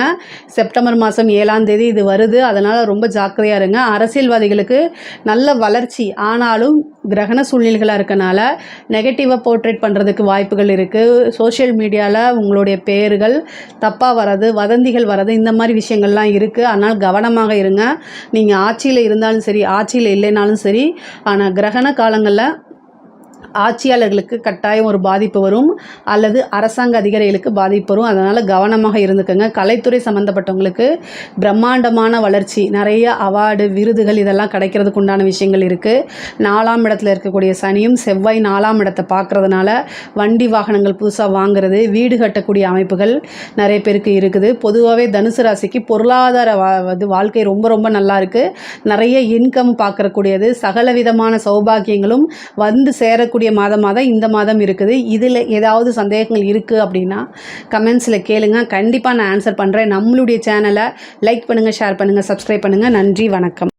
செப்டம்பர் மாதம் 7ஆம் தேதி இது வருது, அதனால் ரொம்ப ஜாக்கிரதையாக இருங்க. அரசியல்வாதிகளுக்கு நல்ல வளர்ச்சி, ஆனாலும் கிரகண சூழ்நிலைகளாக இருக்கனால நெகட்டிவாக போர்ட்ரேட் பண்ணுறதுக்கு வாய்ப்புகள் இருக்குது. சோஷியல் மீடியாவில் உங்களுடைய பேர்கள் தப்பாக வர்றது, வதந்திகள் வர்றது, இந்த மாதிரி விஷயங்கள்லாம் இருக்குது. அதனால் கவனமாக இருங்க. நீங்கள் ஆட்சியில் இருந்தாலும் சரி ஆட்சியில் இல்லைனாலும் சரி, ஆனால் கிரகண காலங்களில் ஆட்சியாளர்களுக்கு கட்டாயம் ஒரு பாதிப்பு வரும், அல்லது அரசாங்க அதிகாரிகளுக்கு பாதிப்பு வரும். அதனால் கவனமாக இருந்துக்கோங்க. கலைத்துறை சம்மந்தப்பட்டவங்களுக்கு பிரம்மாண்டமான வளர்ச்சி, நிறைய அவார்டு விருதுகள் இதெல்லாம் கிடைக்கிறதுக்கு உண்டான விஷயங்கள் இருக்குது. 4ஆம் இடத்துல இருக்கக்கூடிய சனியும் செவ்வாய் 4ஆம் இடத்தை பார்க்குறதுனால வண்டி வாகனங்கள் புதுசாக வாங்குறது, வீடு கட்டக்கூடிய அமைப்புகள் நிறைய பேருக்கு இருக்குது. பொதுவாகவே தனுசு ராசிக்கு பொருளாதார வாழ்க்கை ரொம்ப ரொம்ப நல்லா இருக்குது. நிறைய இன்கம் பார்க்கக்கூடியது, சகல விதமான சௌபாகியங்களும் வந்து சேரக்கூடிய மாதமாக தான் இந்த மாதம் இருக்குது. இதில் ஏதாவது சந்தேகங்கள் இருக்குது அப்படின்னா கமெண்ட்ஸில் கேளுங்க, கண்டிப்பாக நான் ஆன்சர் பண்ணுறேன். நம்மளுடைய சேனலை லைக் பண்ணுங்கள், ஷேர் பண்ணுங்கள், சப்ஸ்கிரைப் பண்ணுங்கள். நன்றி, வணக்கம்.